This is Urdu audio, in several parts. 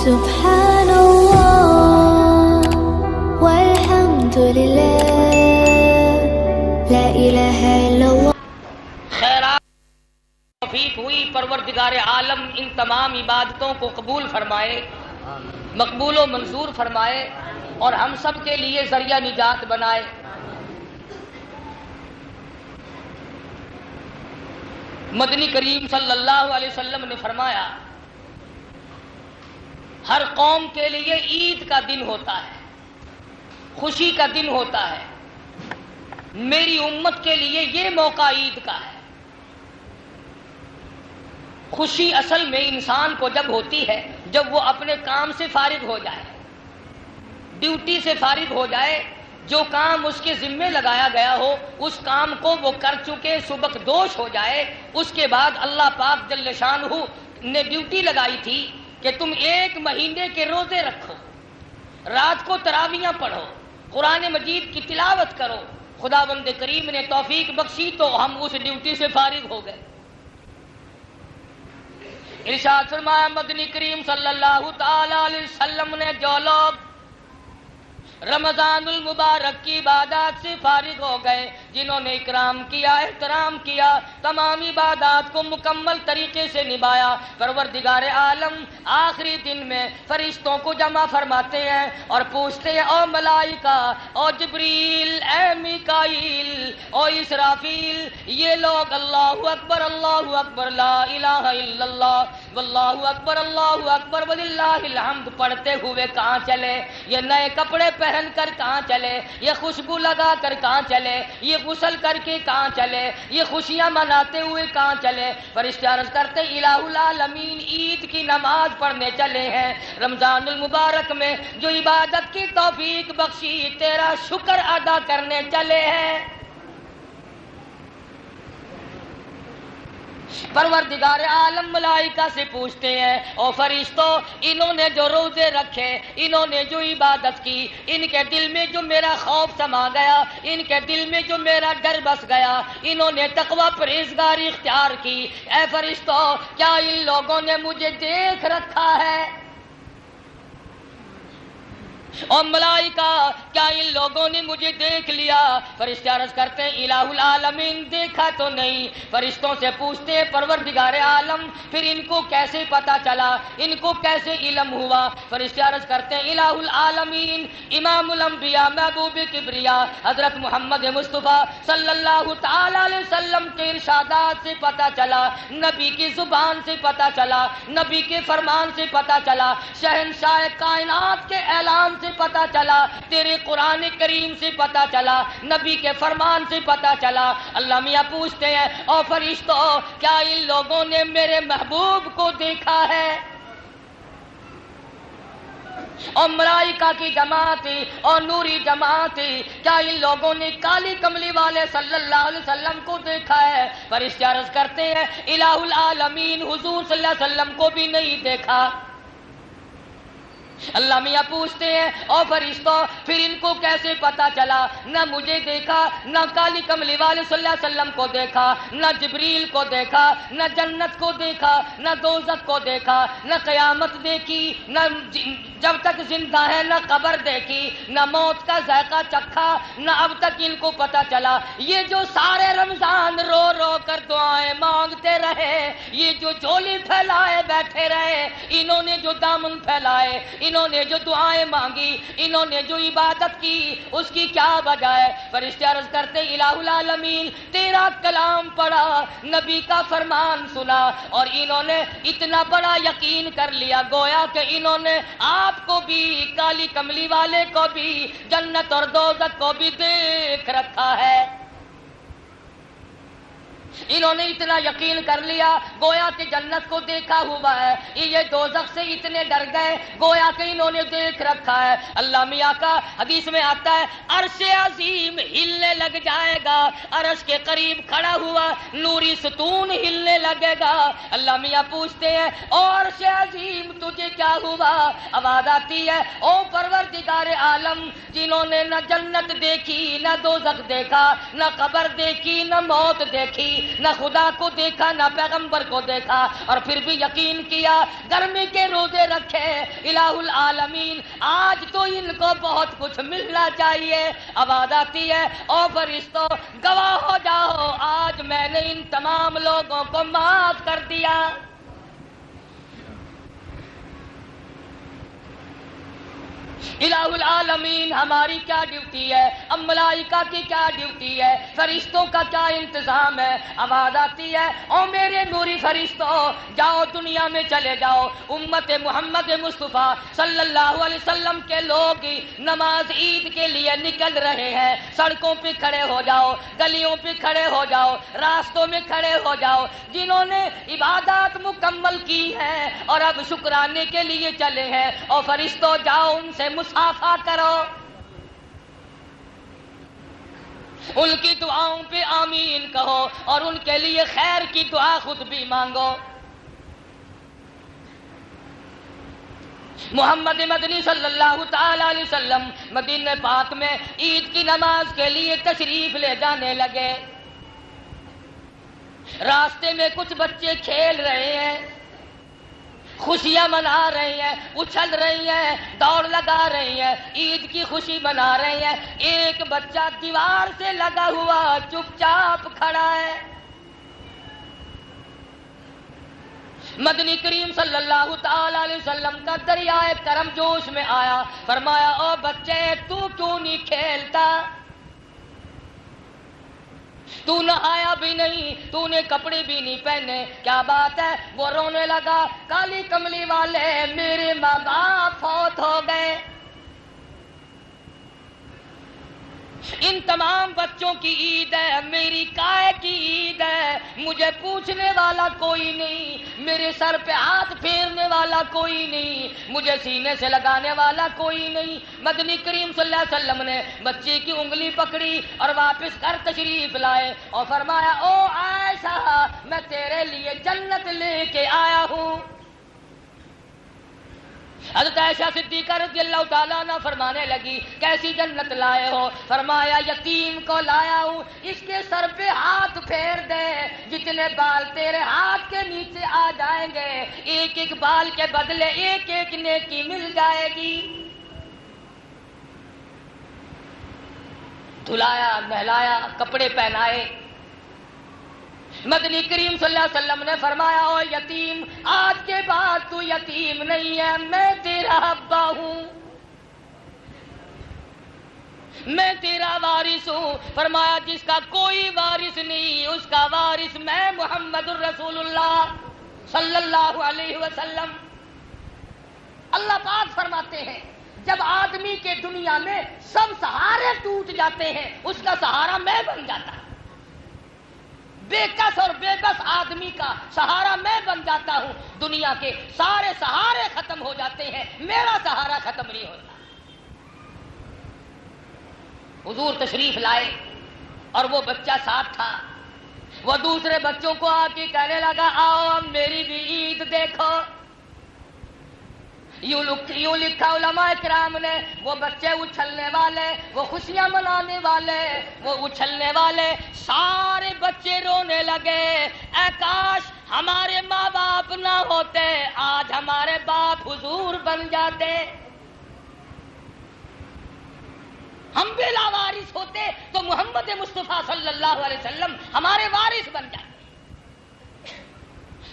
سبحان اللہ والحمد للہ لا الہ الا اللہ. خیرات توفیق ہوئی، پروردگار عالم ان تمام عبادتوں کو قبول فرمائے، مقبول و منظور فرمائے اور ہم سب کے لیے ذریعہ نجات بنائے. مدنی کریم صلی اللہ علیہ وسلم نے فرمایا ہر قوم کے لیے عید کا دن ہوتا ہے، خوشی کا دن ہوتا ہے. میری امت کے لیے یہ موقع عید کا ہے. خوشی اصل میں انسان کو جب ہوتی ہے جب وہ اپنے کام سے فارغ ہو جائے، ڈیوٹی سے فارغ ہو جائے، جو کام اس کے ذمے لگایا گیا ہو اس کام کو وہ کر چکے، سبکدوش ہو جائے. اس کے بعد اللہ پاک جل شانہ نے ڈیوٹی لگائی تھی کہ تم 1 مہینے کے روزے رکھو، رات کو تراویحاں پڑھو، قرآن مجید کی تلاوت کرو. خداوند کریم نے توفیق بخشی تو ہم اس ڈیوٹی سے فارغ ہو گئے. ارشاد فرمایا مدنی کریم صلی اللہ تعالی علیہ وسلم نے جو لوگ رمضان المبارک کی عبادات سے فارغ ہو گئے، جنہوں نے اکرام کیا، احترام کیا، تمام عبادات کو مکمل طریقے سے نبھایا، پروردگار عالم آخری دن میں فرشتوں کو جمع فرماتے ہیں اور پوچھتے ہیں او ملائکہ، او جبریل، اے میکائیل، او اسرافیل، یہ لوگ اللہ اکبر لا الہ الا اللہ واللہ اکبر وللہ الحمد پڑھتے ہوئے کہاں چلے؟ یہ نئے کپڑے پہن کر کہاں چلے؟ یہ خوشبو لگا کر کہاں چلے؟ یہ غسل کر کے کہاں چلے؟ یہ خوشیاں مناتے ہوئے کہاں چلے؟ فرشتے عرض کرتے الہ العالمین عید کی نماز پڑھنے چلے ہیں، رمضان المبارک میں جو عبادت کی توفیق بخشی تیرا شکر ادا کرنے چلے ہیں. پروردگار عالم ملائکہ سے پوچھتے ہیں او فرشتوں، انہوں نے جو روزے رکھے، انہوں نے جو عبادت کی، ان کے دل میں جو میرا خوف سما گیا، ان کے دل میں جو میرا ڈر بس گیا، انہوں نے تقوی پرہیزگاری اختیار کی، اے فرشتوں کیا ان لوگوں نے مجھے دیکھ رکھا ہے؟ اور ملائکہ کیا ان لوگوں نے مجھے دیکھ لیا؟ فرشتے عرض کرتے ہیں الہ العالمین دیکھا تو نہیں. فرشتوں سے پوچھتے ہیں پروردگار عالم پھر ان کو کیسے پتا چلا، ان کو کیسے علم ہوا؟ فرشتے عرض کرتے ہیں الہ العالمین امام الانبیاء محبوب کبریا حضرت محمد مصطفیٰ صلی اللہ تعالی علیہ وسلم کے ارشادات سے پتا چلا، نبی کی زبان سے پتا چلا، نبی کے فرمان سے پتا چلا، شہنشاہ کائنات کے اعلان سے پتا چلا، تیرے قرآن کریم سے پتا چلا، نبی کے فرمان سے پتا چلا. اللہ میاں پوچھتے ہیں او فرشتوں کیا ان لوگوں نے میرے محبوب کو دیکھا ہے؟ اور ملائکہ کی جماعت اور نوری جماعت کیا ان لوگوں نے کالی کملی والے صلی اللہ علیہ وسلم کو دیکھا ہے؟ فرشتے عرض کرتے ہیں الہ العالمین حضور صلی اللہ علیہ وسلم کو بھی نہیں دیکھا. اللہ میاں پوچھتے ہیں او فرشتوں پھر ان کو کیسے پتا چلا؟ نہ مجھے دیکھا، نہ کالی کملی والے صلی اللہ علیہ وسلم کو دیکھا، نہ جبریل کو دیکھا، نہ جنت کو دیکھا، نہ دوزخ کو دیکھا، نہ قیامت دیکھی، نہ جب تک زندہ ہے نہ قبر دیکھی، نہ موت کا ذائقہ چکھا، نہ اب تک ان کو پتا چلا. یہ جو سارے رمضان رو رو کر دعائیں مانگتے رہے، یہ جو جھولی پھیلائے بیٹھے رہے، انہوں نے جو دامن پھیلائے، انہوں نے جو دعائیں مانگی، انہوں نے جو عبادت کی، اس کی کیا وجہ ہے؟ فرشتے عرض کرتے الہ العالمین تیرا کلام پڑھا، نبی کا فرمان سنا اور انہوں نے اتنا بڑا یقین کر لیا گویا کہ انہوں نے آپ کو بھی، کالی کملی والے کو بھی، جنت اور دوزخ کو بھی دیکھ رکھا ہے. انہوں نے اتنا یقین کر لیا گویا کہ جنت کو دیکھا ہوا ہے، یہ دوزخ سے اتنے ڈر گئے گویا کہ انہوں نے دیکھ رکھا ہے. اللہ میاں کا حدیث میں آتا ہے عرش عظیم ہلنے لگ جائے گا، عرش کے قریب کھڑا ہوا نوری ستون ہلنے لگے گا. اللہ میاں پوچھتے ہیں او عرش عظیم تجھے کیا ہوا؟ آواز آتی ہے او پروردگار عالم جنہوں نے نہ جنت دیکھی، نہ دوزخ دیکھا، نہ قبر دیکھی، نہ موت دیکھی، نہ خدا کو دیکھا نہ پیغمبر کو دیکھا، اور پھر بھی یقین کیا، گرمی کے روزے رکھے۔ الہ العالمین، آج تو ان کو بہت کچھ ملنا چاہیے۔ آواز آتی ہے، او فرشتوں گواہ ہو جاؤ، آج میں نے ان تمام لوگوں کو معاف کر دیا۔ الہ العالمین، ہماری کیا ڈیوٹی ہے؟ اب ملائکہ کی کیا ڈیوٹی ہے؟ فرشتوں کا کیا انتظام ہے؟ آواز آتی ہے، او میرے نوری فرشتوں، جاؤ دنیا میں چلے جاؤ، امت محمد مصطفیٰ صلی اللہ علیہ وسلم کے لوگ نماز عید کے لیے نکل رہے ہیں، سڑکوں پہ کھڑے ہو جاؤ، گلیوں پہ کھڑے ہو جاؤ، راستوں میں کھڑے ہو جاؤ، جنہوں نے عبادات مکمل کی ہیں اور اب شکرانے کے لیے چلے ہیں، اور فرشتوں جاؤ ان سے مصافحہ کرو، ان کی دعاؤں پہ آمین کہو اور ان کے لیے خیر کی دعا خود بھی مانگو۔ محمد مدنی صلی اللہ تعالی علیہ وسلم مدینہ پاک میں عید کی نماز کے لیے تشریف لے جانے لگے۔ راستے میں کچھ بچے کھیل رہے ہیں، خوشیاں منا رہی ہیں، اچھل رہی ہیں، دوڑ لگا رہی ہیں، عید کی خوشی منا رہی ہیں۔ ایک بچہ دیوار سے لگا ہوا چپ چاپ کھڑا ہے۔ مدنی کریم صلی اللہ تعالی علیہ وسلم کا دریائے کرم جوش میں آیا، فرمایا، او بچے تو کیوں نہیں کھیلتا؟ تو نہایا بھی نہیں، تو نے کپڑے بھی نہیں پہنے، کیا بات ہے؟ وہ رونے لگا، کالی کملی والے میرے ماں باپ فوت ہو گئے۔ ان تمام بچوں کی عید ہے، میری کائے کی عید ہے، مجھے پوچھنے والا کوئی نہیں، میرے سر پہ ہاتھ پھیرنے والا کوئی نہیں، مجھے سینے سے لگانے والا کوئی نہیں۔ مدنی کریم صلی اللہ علیہ وسلم نے بچے کی انگلی پکڑی اور واپس گھر تشریف لائے اور فرمایا، او عائشہ، میں تیرے لیے جنت لے کے آیا ہوں۔ حضرت عائشہ صدیقہ رضی اللہ تعالیٰ عنہ فرمانے لگی، کیسی جنت لائے ہو؟ فرمایا، یتیم کو لایا ہوں، اس کے سر پہ ہاتھ پھیر دے، جتنے بال تیرے ہاتھ کے نیچے آ جائیں گے، ایک ایک بال کے بدلے ایک ایک نیکی مل جائے گی۔ دھلایا، نہلایا، کپڑے پہنائے۔ مدنی کریم صلی اللہ علیہ وسلم نے فرمایا، او یتیم، آج کے بعد تو یتیم نہیں ہے، میں تیرا ابا ہوں، میں تیرا وارث ہوں۔ فرمایا، جس کا کوئی وارث نہیں اس کا وارث میں محمد الرسول اللہ صلی اللہ علیہ وسلم۔ اللہ پاک فرماتے ہیں، جب آدمی کے دنیا میں سب سہارے ٹوٹ جاتے ہیں، اس کا سہارا میں بن جاتا ہوں، بے کس اور بے بس آدمی کا سہارا میں بن جاتا ہوں، دنیا کے سارے سہارے ختم ہو جاتے ہیں، میرا سہارا ختم نہیں ہوتا۔ حضور تشریف لائے اور وہ بچہ ساتھ تھا، وہ دوسرے بچوں کو آ کے کہنے لگا، آؤ اب میری بھی عید دیکھو۔ یوں لکھا علماء کرام نے، وہ بچے اچھلنے والے، وہ خوشیاں منانے والے، وہ اچھلنے والے، سارے بچے رونے لگے، اے کاش ہمارے ماں باپ نہ ہوتے، آج ہمارے باپ حضور بن جاتے، ہم بھی لاوارث ہوتے تو محمد مصطفیٰ صلی اللہ علیہ وسلم ہمارے وارث بن جاتے۔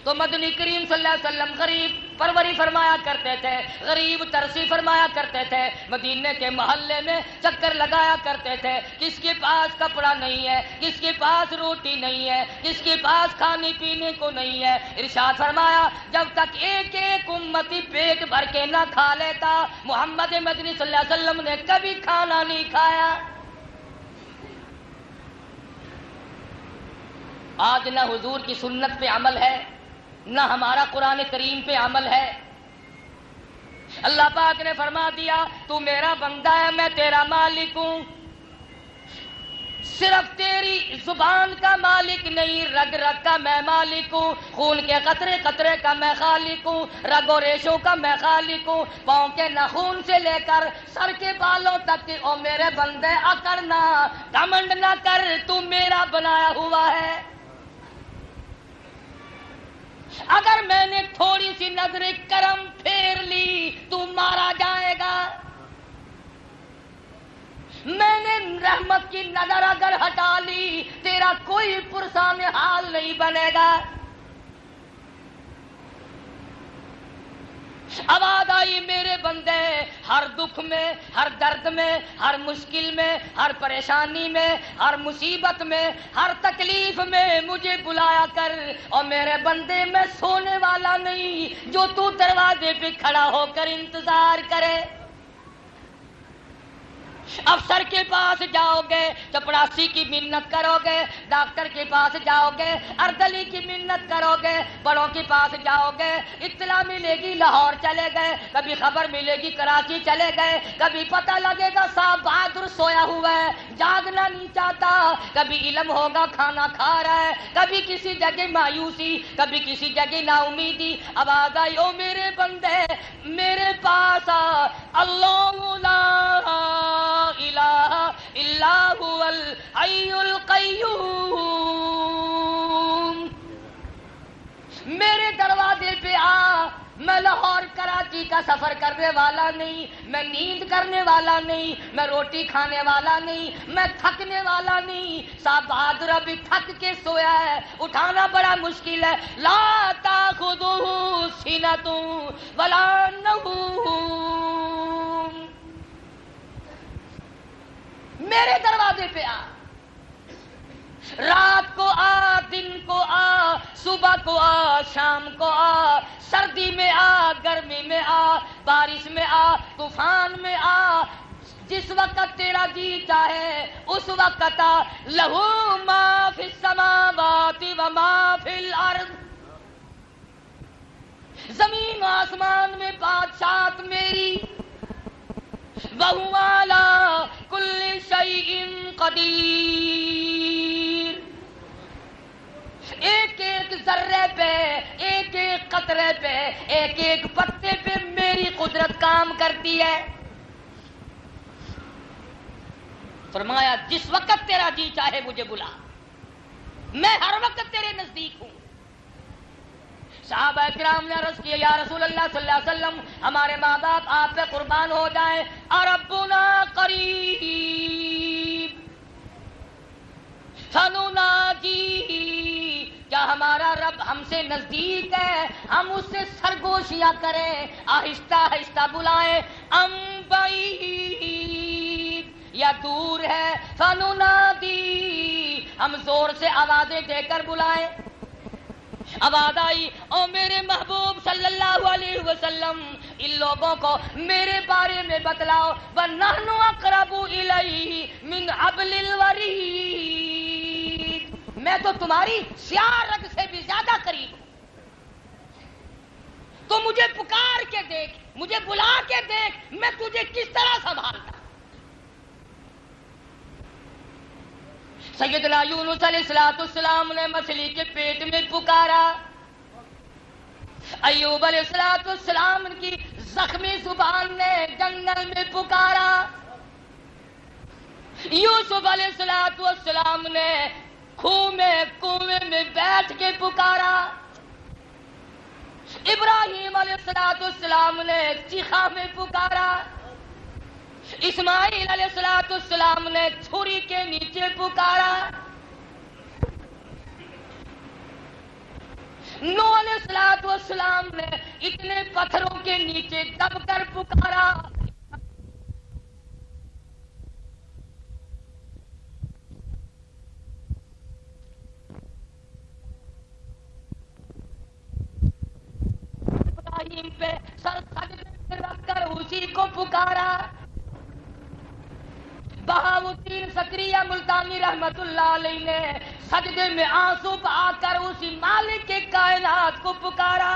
تو مدنی کریم صلی اللہ علیہ وسلم غریب پروری فرمایا کرتے تھے، غریب ترسی فرمایا کرتے تھے، مدینے کے محلے میں چکر لگایا کرتے تھے، کس کے پاس کپڑا نہیں ہے، کس کے پاس روٹی نہیں ہے، کس کے پاس کھانے پینے کو نہیں ہے۔ ارشاد فرمایا، جب تک ایک ایک امتی پیٹ بھر کے نہ کھا لیتا، محمد مدنی صلی اللہ علیہ وسلم نے کبھی کھانا نہیں کھایا۔ آج نہ حضور کی سنت پہ عمل ہے، نہ ہمارا قرآن کریم پہ عمل ہے۔ اللہ پاک نے فرما دیا، تو میرا بندہ ہے، میں تیرا مالک ہوں، صرف تیری زبان کا مالک نہیں، رگ رگ کا میں مالک ہوں، خون کے قطرے قطرے کا میں خالق ہوں، رگ و ریشوں کا میں خالق ہوں، پاؤں کے ناخون سے لے کر سر کے بالوں تک، او میرے بندے اکڑنا، گھمنڈ نہ کر، تو میرا بنایا ہوا ہے۔ اگر میں نے تھوڑی سی نظر کرم پھیر لی تو مارا جائے گا، میں نے رحمت کی نظر اگر ہٹا لی تیرا کوئی پرسان حال نہیں بنے گا۔ آواز آئی میرے بندے، ہر دکھ میں، ہر درد میں، ہر مشکل میں، ہر پریشانی میں، ہر مصیبت میں، ہر تکلیف میں مجھے بلایا کر، اور میرے بندے میں سونے والا نہیں جو تو دروازے پہ کھڑا ہو کر انتظار کرے۔ افسر کے پاس جاؤ گے چپڑاسی کی منت کرو گے، ڈاکٹر کے پاس جاؤ گے اردلی کی منت کرو گے، بڑوں کے پاس جاؤ گے اطلاع ملے گی لاہور چلے گئے، کبھی خبر ملے گی کراچی چلے گئے، کبھی پتہ لگے گا صاحب بہادر سویا ہوا ہے جاگنا نہیں چاہتا، کبھی علم ہوگا کھانا کھا رہا ہے، کبھی کسی جگہ مایوسی، کبھی کسی جگہ نا امیدی۔ آواز آئی او میرے بندے میرے پاس آ، اللہ لا الہ الا هو الحی القیوم، میرے دروازے پہ آ، میں لاہور کراچی کا سفر کرنے والا نہیں، میں نیند کرنے والا نہیں، میں روٹی کھانے والا نہیں، میں تھکنے والا نہیں۔ صاحب بہادر ابھی تھک کے سویا ہے، اٹھانا بڑا مشکل ہے۔ لا تاخذہ سنۃ ولا نوم، میرے دروازے پہ آ، رات کو آ، دن کو آ، صبح کو آ، شام کو آ، سردی میں آ، گرمی میں آ، بارش میں آ، طوفان میں آ، جس وقت تیرا جی چاہے اس وقت آ۔ لہو ما فی السماوات و ما فی الارض، زمین و آسمان میں بادشاہت میری، وَهُوَ عَلَىٰ كُلِّ شَيْءٍ قَدِيرٌ، ایک ایک ذرے پہ، ایک ایک قطرے پہ، ایک ایک پتے پہ میری قدرت کام کرتی ہے۔ فرمایا جس وقت تیرا جی چاہے مجھے بلا، میں ہر وقت تیرے نزدیک ہوں۔ صحابہ کرام نے عرض کیا یا رسول اللہ صلی اللہ علیہ وسلم ہمارے ماں باپ آپ پہ قربان ہو جائیں، ربنا قریب فنناجی، کیا ہمارا رب ہم سے نزدیک ہے ہم اس سے سرگوشیاں کریں، آہستہ آہستہ بلائیں، ام بعید یا دور ہے، فننادی ہم زور سے آوازیں دے کر بلائیں۔ آواز آئی او میرے محبوب صلی اللہ علیہ وسلم ان لوگوں کو میرے بارے میں بتلاؤ، وَنَحْنُ أَقْرَبُ إِلَيْهِ مِنْ حَبْلِ الْوَرِيدِ، میں تو تمہاری سیاہ رگ سے بھی زیادہ قریب ہوں، تو مجھے پکار کے دیکھ، مجھے بلا کے دیکھ میں تجھے کس طرح سنبھالتا۔ سیدنا یونس علیہ السلام نے مچھلی کے پیٹ میں پکارا، ایوب علیہ السلام کی زخمی زبان نے جنگل میں پکارا، یوسف علیہ السلام نے کنویں میں بیٹھ کے پکارا، ابراہیم علیہ السلام نے چیخا میں پکارا، اسماعیل علیہ السلام نے چھری کے نیچے پکارا، نوح علیہ السلام نے اتنے پتھروں کے نیچے دب کر پکارا، ابراہیم پہ سر سجدے میں رکھ کر اسی کو پکارا۔ بہاؤالدین زکریا ملتانی رحمت اللہ علیہ نے سجدے میں آنسو بہا کر اسی مالک کے کائنات کو پکارا۔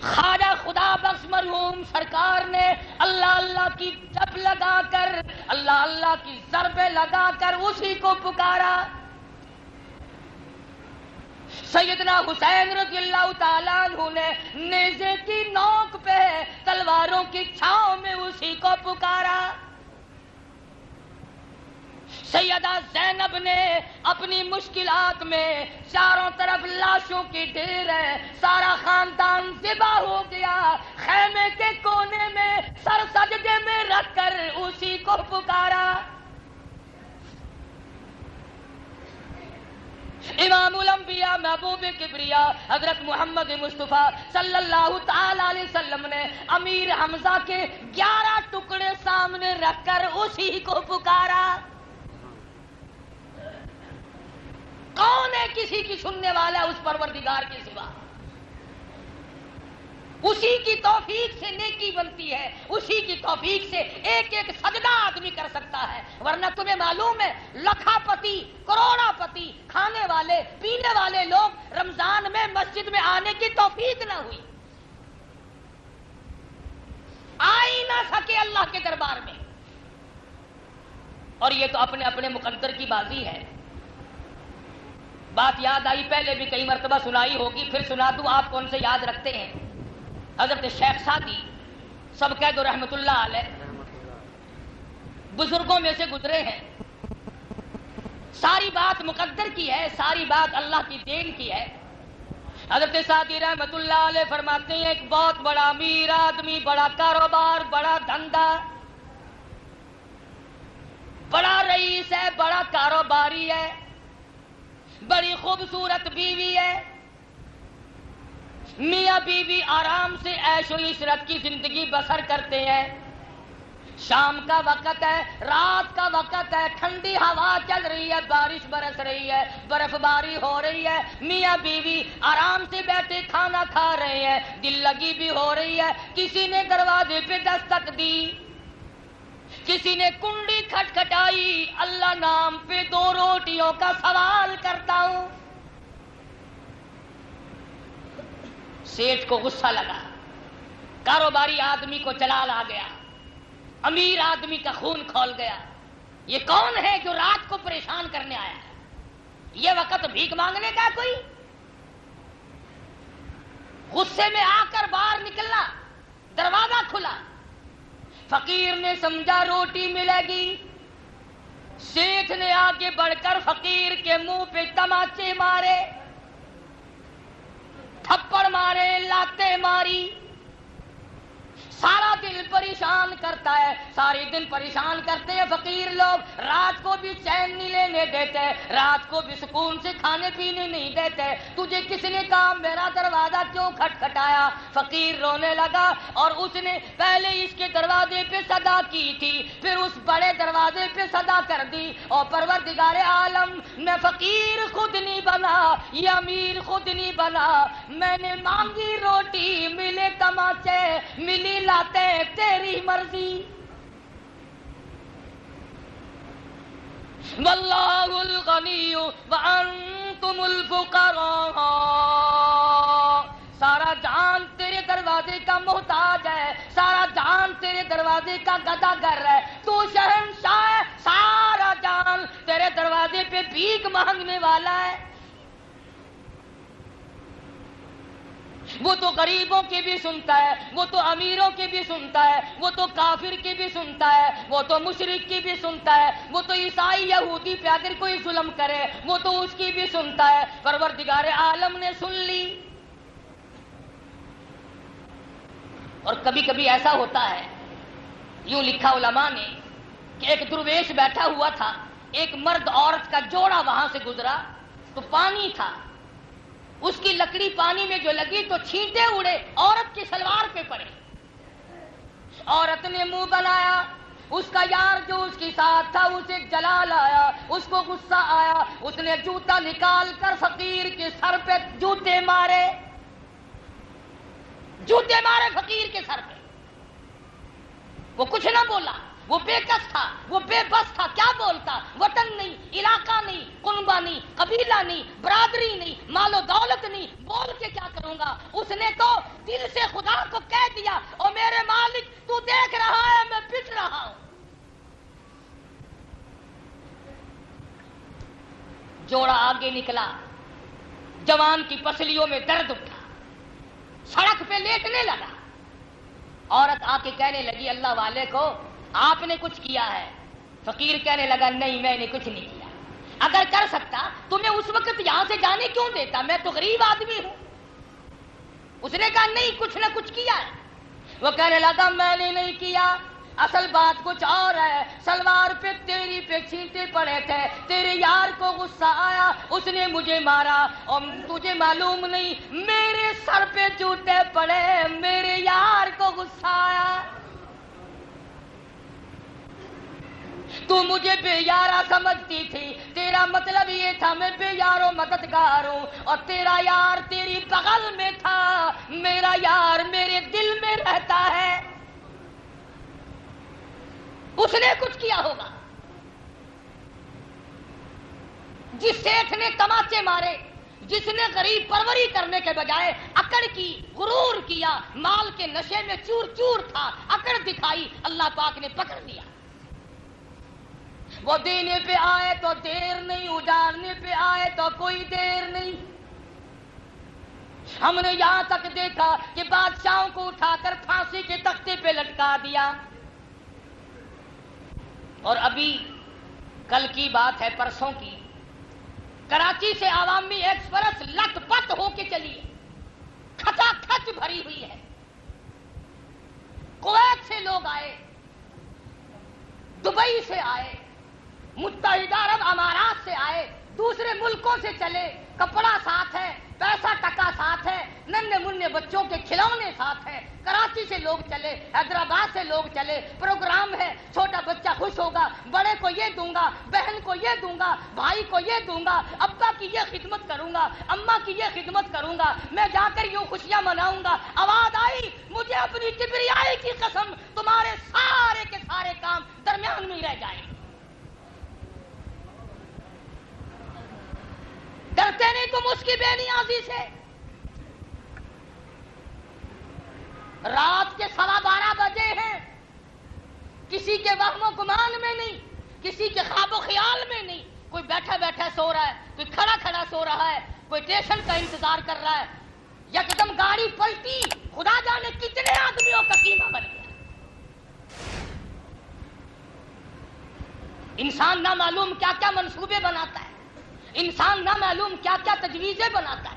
خواجہ خدا بخش مرحوم سرکار نے اللہ اللہ کی جپ لگا کر، اللہ اللہ کی ضربیں لگا کر اسی کو پکارا۔ سیدنا حسین رضی اللہ تعالیٰ عنہ نے نیزے کی نوک پہ تلواروں کی چھاؤں میں اسی کو پکارا۔ سیدہ زینب نے اپنی مشکلات میں چاروں طرف لاشوں کی ڈھیر ہے، سارا خاندان ذبح ہو گیا، خیمے کے کونے میں سر سجدے میں رکھ کر اسی کو پکارا۔ امام الانبیاء محبوب کبریا حضرت محمد مصطفیٰ صلی اللہ تعالی علیہ وسلم نے امیر حمزہ کے 11 ٹکڑے سامنے رکھ کر اسی کو پکارا۔ کون ہے کسی کی سننے والا اس پروردگار کے سوا؟ اسی کی توفیق سے نیکی بنتی ہے، اسی کی توفیق سے ایک ایک سجدہ آدمی کر سکتا ہے، ورنہ تمہیں معلوم ہے لکھا پتی کروڑا پتی کھانے والے پینے والے لوگ رمضان میں مسجد میں آنے کی توفیق نہ ہوئی، آ ہی نہ سکے اللہ کے دربار میں۔ اور یہ تو اپنے اپنے مقدر کی بازی ہے۔ بات یاد آئی، پہلے بھی کئی مرتبہ سنائی ہوگی، پھر سنا دوں، آپ کون سے یاد رکھتے ہیں؟ حضرت شیخ سعدی سب کہہ دو رحمت اللہ علیہ، بزرگوں میں سے گزرے ہیں، ساری بات مقدر کی ہے، ساری بات اللہ کی دین کی ہے۔ حضرت سعدی رحمت اللہ علیہ فرماتے ہیں ایک بہت بڑا امیر آدمی، بڑا کاروبار، بڑا دھندا، بڑا رئیس ہے، بڑا کاروباری ہے، بڑی خوبصورت بیوی ہے، میاں بیوی آرام سے عیش و عشرت کی زندگی بسر کرتے ہیں۔ شام کا وقت ہے، رات کا وقت ہے، ٹھنڈی ہوا چل رہی ہے، بارش برس رہی ہے، برف باری ہو رہی ہے، میاں بیوی آرام سے بیٹھے کھانا کھا رہے ہیں، دل لگی بھی ہو رہی ہے۔ کسی نے دروازے پہ دستک دی، کسی نے کنڈی کھٹکھٹائی، اللہ نام پہ 2 روٹیوں کا سوال کرتا ہوں۔ سیٹھ کو غصہ لگا، کاروباری آدمی کو جلال آ گیا، امیر آدمی کا خون کھول گیا، یہ کون ہے جو رات کو پریشان کرنے آیا ہے؟ یہ وقت بھیک مانگنے کا کوئی؟ غصے میں آ کر باہر نکلنا، دروازہ کھلا، فقیر نے سمجھا روٹی ملے گی، سیٹھ نے آگے بڑھ کر فقیر کے منہ پہ تماچے مارے، تھپڑ مارے، لاتے ماری، سارا دن پریشان کرتا ہے، سارے دن پریشان کرتے ہیں فقیر لوگ، رات کو بھی چین نہیں لینے دیتے، رات کو بھی سکون سے کھانے پینے نہیں دیتے، تجھے کس نے کہا میرا دروازہ کیوں کھٹکھٹایا؟ فقیر رونے لگا، اور اس نے پہلے اس کے دروازے پہ صدا کی تھی، پھر اس بڑے دروازے پہ صدا کر دی، اور پروردگار عالم میں فقیر خود نہیں بنا، یہ امیر خود نہیں بنا، میں نے مانگی روٹی ملے تماچے، ملی لاتے، تیری مرضی۔ واللہ الغنی وانتم الفقراء، سارا جہان تیرے دروازے کا محتاج ہے، سارا جہان تیرے دروازے کا گداگر ہے، تو شہنشاہ ہے، سارا جہان تیرے دروازے پہ بھیک مانگنے والا ہے۔ وہ تو غریبوں کی بھی سنتا ہے، وہ تو امیروں کی بھی سنتا ہے، وہ تو کافر کی بھی سنتا ہے، وہ تو مشرک کی بھی سنتا ہے، وہ تو عیسائی یہودی پہ اگر کوئی ظلم کرے وہ تو اس کی بھی سنتا ہے۔ پروردگار عالم نے سن لی۔ اور کبھی کبھی ایسا ہوتا ہے، یوں لکھا علماء نے کہ ایک درویش بیٹھا ہوا تھا، ایک مرد عورت کا جوڑا وہاں سے گزرا تو پانی تھا، اس کی لکڑی پانی میں جو لگی تو چھینٹے اڑے، عورت کی سلوار پہ پڑے، عورت نے منہ بنایا، اس کا یار جو اس کے ساتھ تھا اسے جلال آیا، اس کو غصہ آیا، اس نے جوتا نکال کر فقیر کے سر پہ جوتے مارے، جوتے مارے فقیر کے سر پہ۔ وہ کچھ نہ بولا، وہ بے کس تھا، وہ بے بس تھا، کیا بولتا؟ وطن نہیں، علاقہ نہیں، کنبہ نہیں، قبیلہ نہیں، برادری نہیں، مال و دولت نہیں، بول کے کیا کروں گا؟ اس نے تو دل سے خدا کو کہہ دیا، او میرے مالک تو دیکھ رہا ہے میں پٹ رہا ہوں۔ جوڑا آگے نکلا، جوان کی پسلیوں میں درد اٹھا، سڑک پہ لیٹنے لگا۔ عورت آ کے کہنے لگی اللہ والے کو آپ نے کچھ کیا ہے؟ فقیر کہنے لگا نہیں میں نے کچھ نہیں کیا، اگر کر سکتا تو میں اس وقت یہاں سے جانے کیوں دیتا، میں تو غریب آدمی ہوں۔ اس نے کہا نہیں کچھ نہ کچھ کیا ہے۔ وہ کہنے لگا میں نے نہیں کیا، اصل بات کچھ اور ہے، سلوار پہ تیری پہ چھینٹے پڑے تھے، تیرے یار کو غصہ آیا، اس نے مجھے مارا، اور تجھے معلوم نہیں میرے سر پہ جوتے پڑے، میرے یار کو غصہ آیا، تو مجھے بے یارہ سمجھتی تھی، تیرا مطلب یہ تھا میں بے یار و مددگار ہوں، اور تیرا یار تیری بغل میں تھا، میرا یار میرے دل میں رہتا ہے۔ اس نے کچھ کیا ہوگا، جس سیٹھ نے تماچے مارے، جس نے غریب پروری کرنے کے بجائے اکڑ کی، غرور کیا، مال کے نشے میں چور چور تھا، اکڑ دکھائی، اللہ پاک نے پکڑ لیا۔ وہ دینے پہ آئے تو دیر نہیں، اجارنے پہ آئے تو کوئی دیر نہیں۔ ہم نے یہاں تک دیکھا کہ بادشاہوں کو اٹھا کر پھانسی کے تختے پہ لٹکا دیا۔ اور ابھی کل کی بات ہے، پرسوں کی، کراچی سے عوامی ایکسپریس لٹ پٹ ہو کے چلی ہے، کھچا کھچ بھری ہوئی ہے، کویت سے لوگ آئے، دبئی سے آئے، متحدہ عرب امارات سے آئے، دوسرے ملکوں سے چلے، کپڑا ساتھ ہے، پیسہ ٹکا ساتھ ہے، ننھے منھے بچوں کے کھلونے ساتھ ہیں، کراچی سے لوگ چلے، حیدرآباد سے لوگ چلے، پروگرام ہے، چھوٹا بچہ خوش ہوگا، بڑے کو یہ دوں گا، بہن کو یہ دوں گا، بھائی کو یہ دوں گا، ابا کی یہ خدمت کروں گا، اماں کی یہ خدمت کروں گا، میں جا کر یوں خوشیاں مناؤں گا۔ آواز آئی، مجھے اپنی کبریائی کی قسم، تمہارے سارے کے سارے کام درمیان میں ہی رہ جائیں۔ ڈرتے نہیں تم اس کی بے نیازی سے؟ رات کے 12:15 بجے ہیں، کسی کے وہم و گمان میں نہیں، کسی کے خواب و خیال میں نہیں، کوئی بیٹھا بیٹھا سو رہا ہے، کوئی کھڑا کھڑا سو رہا ہے، کوئی اسٹیشن کا انتظار کر رہا ہے، یکدم گاڑی پلٹی، خدا جانے کتنے آدمیوں کا قیمہ بن گیا۔ انسان نہ معلوم کیا کیا منصوبے بناتا ہے، انسان نہ معلوم کیا کیا تجویزیں بناتا ہے،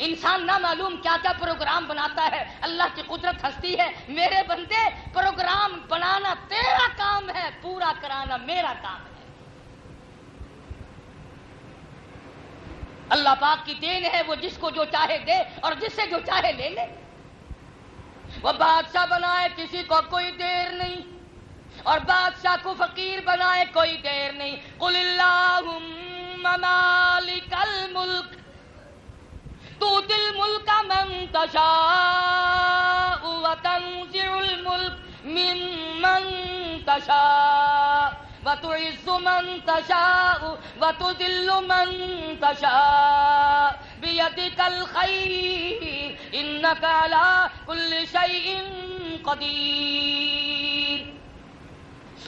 انسان نہ معلوم کیا کیا پروگرام بناتا ہے۔ اللہ کی قدرت ہستی ہے، میرے بندے پروگرام بنانا تیرا کام ہے، پورا کرانا میرا کام ہے۔ اللہ پاک کی دین ہے، وہ جس کو جو چاہے دے اور جس سے جو چاہے لے لے۔ وہ بادشاہ بنائے کسی کو کوئی دیر نہیں، اور بادشاہ کو فقیر بنائے کوئی دیر نہیں۔ قل اللہم مالک الملک تؤتی الملک من تشاء وتنزع الملک ممن تشاء وتعز من تشاء وتذل من تشاء بیدک الخیر انک علی کل شیء قدیر۔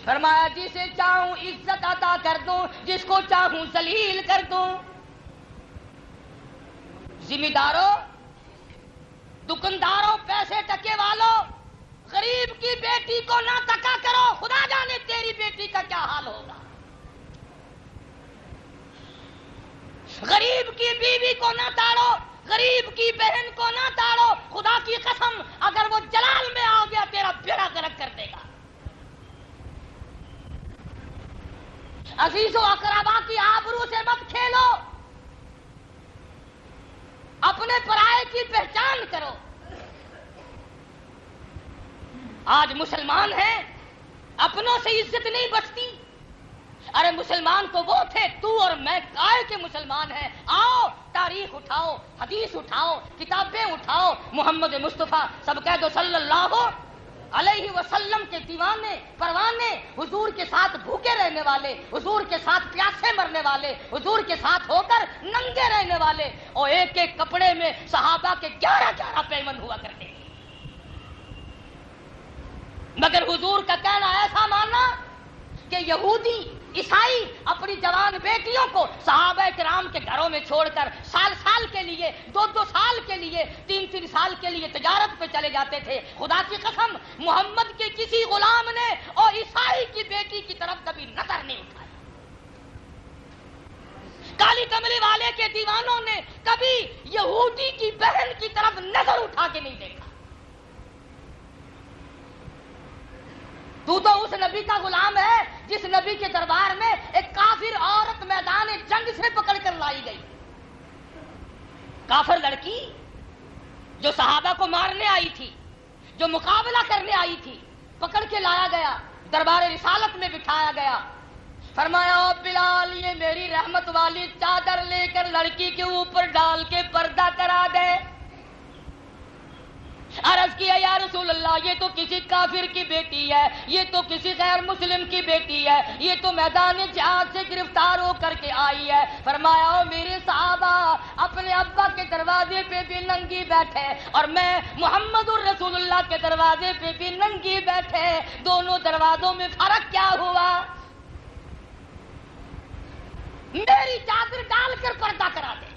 فرمایا جسے چاہوں عزت عطا کر دوں، جس کو چاہوں ذلیل کر دوں۔ ذمہ داروں، دکانداروں، پیسے ٹکے والوں، غریب کی بیٹی کو نہ تکا کرو، خدا جانے تیری بیٹی کا کیا حال ہوگا۔ غریب کی بیوی کو نہ تاڑو، غریب کی بہن کو نہ تاڑو، خدا کی قسم اگر وہ جلال میں آ گیا تیرا بیڑا غرق کر دے گا۔ عزیز و اقربا کی آبرو سے مت کھیلو، اپنے پرائے کی پہچان کرو۔ آج مسلمان ہیں، اپنوں سے عزت نہیں بچتی۔ ارے مسلمان تو وہ تھے، تو اور میں کائے کے مسلمان ہیں۔ آؤ تاریخ اٹھاؤ، حدیث اٹھاؤ، کتابیں اٹھاؤ، محمد مصطفیٰ سب کہہ دو صلی اللہ علیہ وسلم کے دیوانے پروانے، حضور کے ساتھ بھوکے رہنے والے، حضور کے ساتھ پیاسے مرنے والے، حضور کے ساتھ ہو کر ننگے رہنے والے، اور ایک ایک کپڑے میں صحابہ کے 11 پیمن ہوا کرتے تھے۔ مگر حضور کا کہنا ایسا مانا کہ یہودی عیسائی اپنی جوان بیٹیوں کو صحابہ کرام کے گھروں میں چھوڑ کر سال سال کے لیے 2 سال کے لیے 3 سال کے لیے تجارت پہ چلے جاتے تھے. خدا کی قسم محمد کے کسی غلام نے اور عیسائی کی بیٹی کی طرف کبھی نظر نہیں اٹھائی. کالی کملی والے کے دیوانوں نے کبھی یہودی کی بہن کی طرف نظر اٹھا کے نہیں دیکھا. تو اس نبی کا غلام ہے جس نبی کے دربار میں ایک کافر عورت میدان جنگ سے پکڑ کر لائی گئی. کافر لڑکی جو صحابہ کو مارنے آئی تھی, جو مقابلہ کرنے آئی تھی, پکڑ کے لایا گیا, دربار رسالت میں بٹھایا گیا. فرمایا او بلال, یہ میری رحمت والی چادر لے کر لڑکی کے اوپر ڈال کے پردہ کرا دے. عرض کیا یا رسول اللہ, یہ تو کسی کافر کی بیٹی ہے, یہ تو کسی غیر مسلم کی بیٹی ہے, یہ تو میدان جہاد سے گرفتار ہو کر کے آئی ہے. فرمایا او میرے صحابہ, اپنے ابا کے دروازے پہ بھی ننگی بیٹھے اور میں محمد الرسول اللہ کے دروازے پہ بھی ننگی بیٹھے, دونوں دروازوں میں فرق کیا ہوا؟ میری چادر ڈال کر پردہ کرا دے.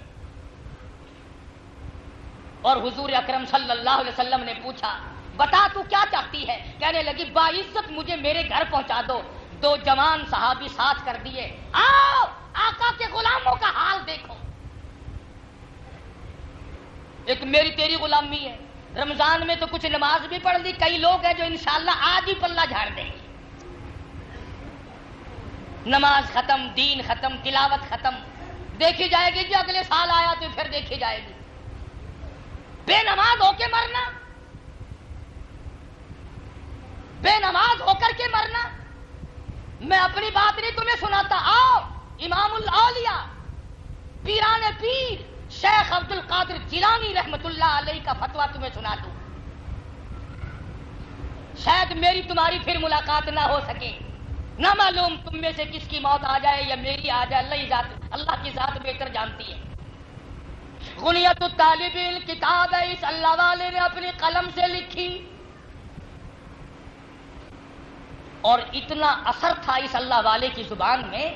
اور حضور اکرم صلی اللہ علیہ وسلم نے پوچھا, بتا تو کیا چاہتی ہے؟ کہنے لگی باعزت مجھے میرے گھر پہنچا دو. 2 جوان صحابی ساتھ کر دیے. آؤ آقا کے غلاموں کا حال دیکھو. ایک میری تیری غلامی ہے. رمضان میں تو کچھ نماز بھی پڑھ لی, کئی لوگ ہیں جو انشاءاللہ آج ہی پلہ جھاڑ دیں گے. نماز ختم, دین ختم, تلاوت ختم, دیکھی جائے گی. جو اگلے سال آیا تو پھر دیکھی جائے گی. بے نماز ہو کے مرنا, بے نماز ہو کر کے مرنا. میں اپنی بات نہیں تمہیں سناتا. آؤ امام الاولیاء پیران پیر شیخ عبد القادر جیلانی رحمت اللہ علیہ کا فتویٰ تمہیں سنا دوں. شاید میری تمہاری پھر ملاقات نہ ہو سکے, نہ معلوم تم میں سے کس کی موت آ جائے یا میری آ جائے. اللہ کی ذات بہتر جانتی ہے. غنیت الطالب کتاب ہے, اس اللہ والے نے اپنی قلم سے لکھی اور اتنا اثر تھا اس اللہ والے کی زبان میں.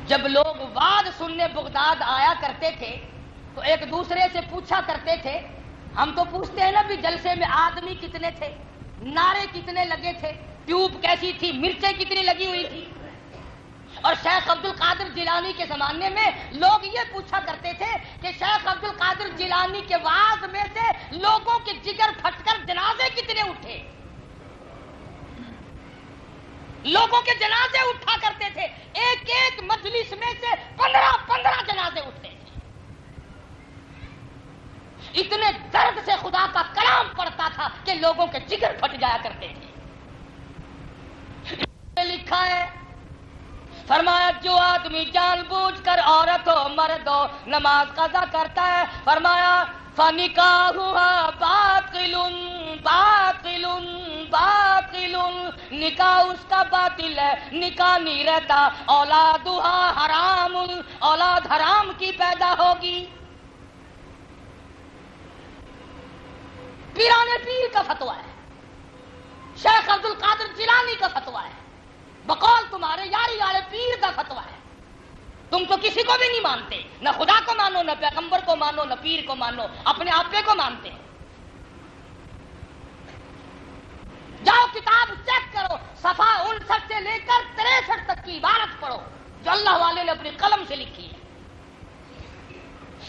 جب لوگ وعظ سننے بغداد آیا کرتے تھے تو ایک دوسرے سے پوچھا کرتے تھے, ہم تو پوچھتے ہیں نا بھی جلسے میں آدمی کتنے تھے, نعرے کتنے لگے تھے, ٹیوب کیسی تھی, مرچیں کتنی لگی ہوئی تھی. اور شیخ عبد القادر جیلانی کے زمانے میں لوگ یہ پوچھا کرتے تھے کہ شیخ عبد القادر جیلانی کے وعظ میں سے لوگوں کے جگر پھٹ کر جنازے کتنے اٹھے. لوگوں کے جنازے اٹھا کرتے تھے, ایک ایک مجلس میں سے 15 جنازے اٹھتے تھے. اتنے درد سے خدا کا کلام پڑھتا تھا کہ لوگوں کے جگر پھٹ جایا کرتے تھے. لکھا ہے, فرمایا جو آدمی جان بوجھ کر عورت ہو مرد ہو نماز قضا کرتا ہے, فرمایا فنکاحها باطل باطل باطل, نکاح اس کا باطل ہے, نکاح نہیں رہتا. اولادها حرام, اولاد حرام کی پیدا ہوگی. پیران پیر کا فتویٰ ہے, شیخ عبد القادر جیلانی کا فتویٰ ہے, بقول تمہارے یاری والے پیر کا فتویٰ ہے. تم تو کسی کو بھی نہیں مانتے, نہ خدا کو مانو, نہ پیغمبر کو مانو, نہ پیر کو مانو, اپنے آپے کو مانتے ہیں. جاؤ کتاب چیک کرو, صفحہ 59 سے لے کر 63 تک کی عبارت پڑھو جو اللہ والے نے اپنی قلم سے لکھی ہے.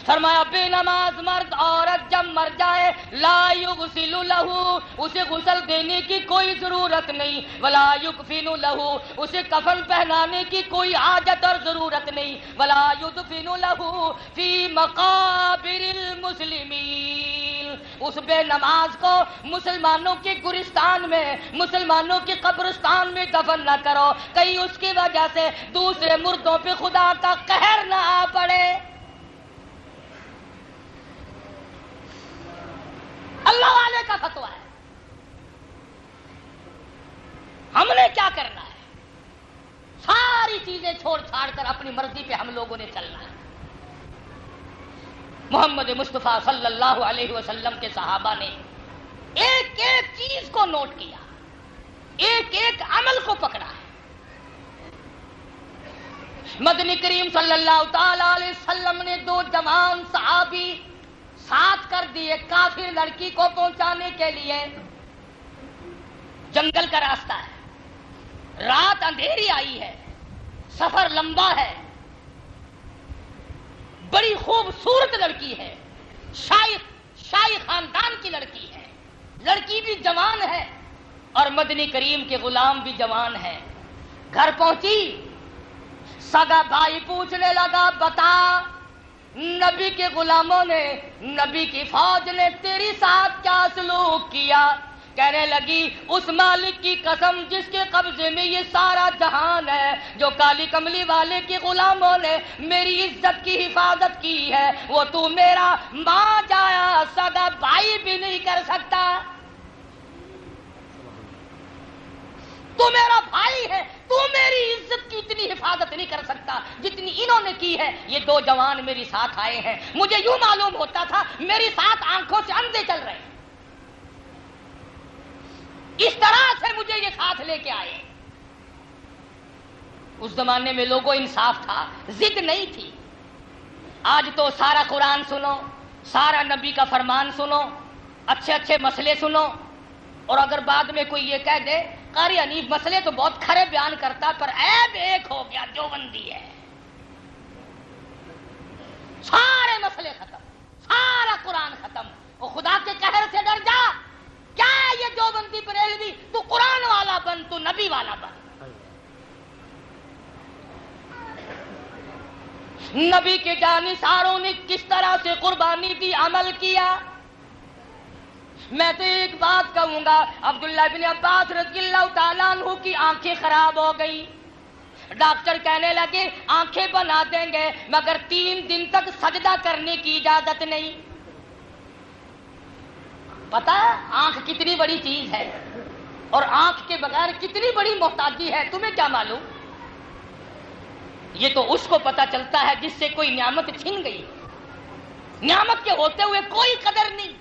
فرمایا بے نماز مرد عورت جب مر جائے لا یغسل لہ, اسے غسل دینے کی کوئی ضرورت نہیں. ولا یکفن لہ, اسے کفن پہنانے کی کوئی حاجت اور ضرورت نہیں. ولا یدفن لہ فی مقابر المسلمین, اس بے نماز کو مسلمانوں کے گورستان میں, مسلمانوں کے قبرستان میں دفن نہ کرو, کہیں اس کی وجہ سے دوسرے مردوں پہ خدا کا قہر نہ آ پڑے. اللہ والے کا فتویٰ ہے. ہم نے کیا کرنا ہے؟ ساری چیزیں چھوڑ چھاڑ کر اپنی مرضی پہ ہم لوگوں نے چلنا ہے. محمد مصطفیٰ صلی اللہ علیہ وسلم کے صحابہ نے ایک ایک چیز کو نوٹ کیا, ایک ایک عمل کو پکڑا ہے. مدنی کریم صلی اللہ تعالی علیہ وسلم نے 2 جوان صحابی ساتھ کر دیے کافر لڑکی کو پہنچانے کے لیے. جنگل کا راستہ ہے، رات اندھیری آئی ہے، سفر لمبا ہے، بڑی خوبصورت لڑکی ہے، شاہی خاندان کی لڑکی ہے، لڑکی بھی جوان ہے اور مدنی کریم کے غلام بھی جوان ہے. گھر پہنچی، سگا بھائی پوچھنے لگا بتا نبی کے غلاموں نے، نبی کی فوج نے تیری ساتھ کیا سلوک کیا؟ کہنے لگی اس مالک کی قسم جس کے قبضے میں یہ سارا جہان ہے، جو کالی کملی والے کے غلاموں نے میری عزت کی حفاظت کی ہے، وہ تو میرا ماں جایا سگا بھائی بھی نہیں کر سکتا. تو میرا بھائی ہے، تو میری عزت کی اتنی حفاظت نہیں کر سکتا جتنی انہوں نے کی ہے. یہ 2 جوان میری ساتھ آئے ہیں، مجھے یوں معلوم ہوتا تھا میری ساتھ آنکھوں سے اندھے چل رہے ہیں، اس طرح سے مجھے یہ ساتھ لے کے آئے. اس زمانے میں لوگوں انصاف تھا، ضد نہیں تھی. آج تو سارا قرآن سنو، سارا نبی کا فرمان سنو، اچھے اچھے مسئلے سنو، اور اگر بعد میں کوئی یہ کہہ دے قاری حنیف مسئلے تو بہت کھرے بیان کرتا پر عیب ایک ہو گیا، دیوبندی ہے. سارے مسئلے ختم، سارا قرآن ختم. وہ خدا کے قہر سے ڈر جا. کیا ہے یہ دیوبندی بریلوی؟ تو قرآن والا بن، تو نبی والا بن. نبی کے جانثاروں نے کس طرح سے قربانی دی، عمل کیا. میں تو ایک بات کہوں گا، عبداللہ بن عباس رضی اللہ تعالیٰ عنہ کی آنکھیں خراب ہو گئی. ڈاکٹر کہنے لگے آنکھیں بنا دیں گے مگر 3 دن تک سجدہ کرنے کی اجازت نہیں. پتا آنکھ کتنی بڑی چیز ہے اور آنکھ کے بغیر کتنی بڑی محتاجی ہے، تمہیں کیا معلوم؟ یہ تو اس کو پتا چلتا ہے جس سے کوئی نعمت چھن گئی. نعمت کے ہوتے ہوئے کوئی قدر نہیں.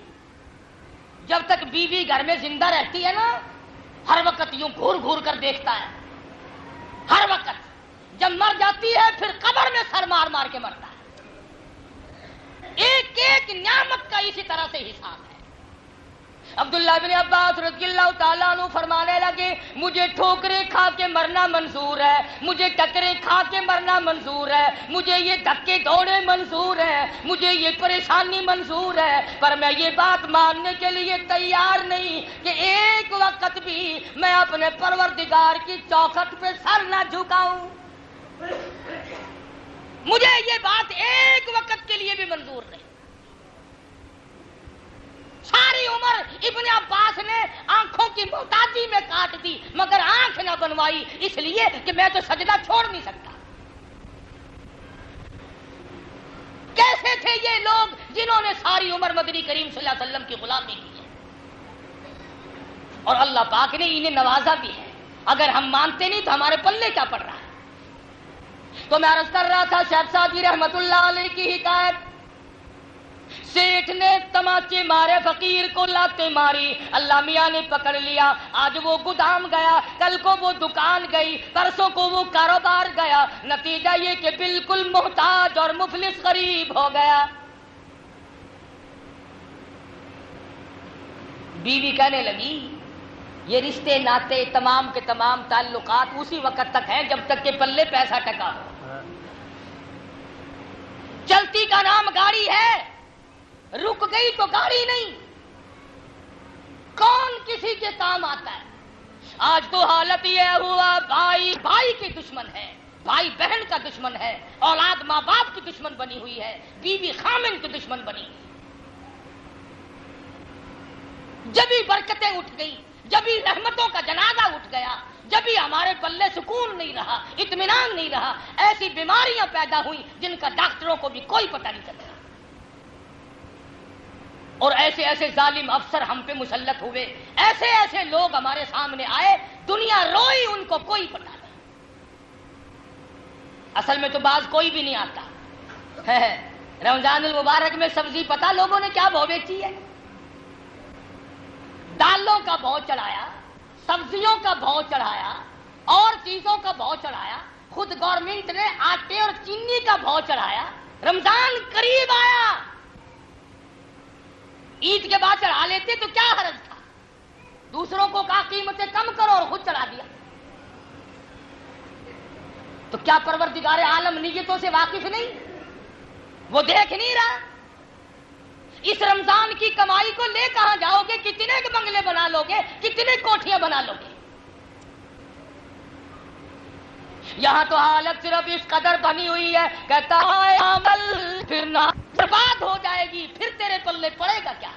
جب تک بیوی گھر میں زندہ رہتی ہے نا، ہر وقت یوں گھور گھور کر دیکھتا ہے، ہر وقت. جب مر جاتی ہے پھر قبر میں سر مار مار کے مرتا ہے. ایک ایک نعمت کا اسی طرح سے حساب ہے. عبداللہ بن عباس رضی اللہ تعالیٰ عنہ فرمانے لگے مجھے ٹھوکریں کھا کے مرنا منظور ہے، مجھے ٹکریں کھا کے مرنا منظور ہے، مجھے یہ دھکے دوڑے منظور ہے، مجھے یہ پریشانی منظور ہے، پر میں یہ بات ماننے کے لیے تیار نہیں کہ ایک وقت بھی میں اپنے پروردگار کی چوکھٹ پہ سر نہ جھکاؤں. مجھے یہ بات ایک وقت کے لیے بھی منظور نہیں. ساری عمر ابن عباس نے آنکھوں کی محتاجی میں کاٹ دی مگر آنکھ نہ بنوائی، اس لیے کہ میں تو سجدہ چھوڑ نہیں سکتا. کیسے تھے یہ لوگ جنہوں نے ساری عمر مدنی کریم صلی اللہ علیہ وسلم کی غلامی کی ہے اور اللہ پاک نے انہیں نوازا بھی ہے. اگر ہم مانتے نہیں تو ہمارے پلے کیا پڑ رہا ہے. تو میں عرض کر رہا تھا شیخ سعدی رحمت اللہ علیہ کی حکایت. سیٹھ نے تماچے مارے، فقیر کو لاتے ماری، اللہ میاں نے پکڑ لیا. آج وہ گودام گیا، کل کو وہ دکان گئی، پرسوں کو وہ کاروبار گیا، نتیجہ یہ کہ بالکل محتاج اور مفلس غریب ہو گیا. بیوی کہنے لگی یہ رشتے ناتے تمام کے تمام تعلقات اسی وقت تک ہیں جب تک کہ پلے پیسہ ٹکا ہو. چلتی کا نام گاڑی ہے، رک گئی تو گاڑی نہیں. کون کسی کے کام آتا ہے؟ آج تو حالت یہ ہوا بھائی بھائی کے دشمن ہے، بھائی بہن کا دشمن ہے، اولاد ماں باپ کی دشمن بنی ہوئی ہے، بیوی خامن کی دشمن بنی. جبھی برکتیں اٹھ گئی، جبھی رحمتوں کا جنازہ اٹھ گیا، جبھی ہمارے پلے سکون نہیں رہا، اطمینان نہیں رہا. ایسی بیماریاں پیدا ہوئی جن کا ڈاکٹروں کو بھی کوئی پتہ نہیں چلتا. اور ایسے ایسے ظالم افسر ہم پہ مسلط ہوئے، ایسے ایسے لوگ ہمارے سامنے آئے، دنیا روئی ان کو کوئی پتہ نہیں. اصل میں تو باز کوئی بھی نہیں آتا. رمضان المبارک میں سبزی پتہ لوگوں نے کیا بھو بیچی ہے؟ دالوں کا بھو چڑھایا، سبزیوں کا بھو چڑھایا، اور چیزوں کا بھو چڑھایا. خود گورنمنٹ نے آٹے اور چینی کا بھاؤ چڑھایا. رمضان قریب آیا, عید کے بعد چڑھا لیتے تو کیا حرج تھا. دوسروں کو کہا قیمتیں کم کرو اور خود چڑھا دیا. تو کیا پروردگار عالم نیتوں سے واقف نہیں؟ وہ دیکھ نہیں رہا؟ اس رمضان کی کمائی کو لے کہاں جاؤ گے؟ کتنے بنگلے بنا لو گے؟ کتنے کوٹھیاں بنا لو گے؟ یہاں تو حالت صرف اس قدر بنی ہوئی ہے, کہتا ہے عمل پھر نہ برباد ہو جائے گی, پھر تیرے پلے پڑے گا کیا؟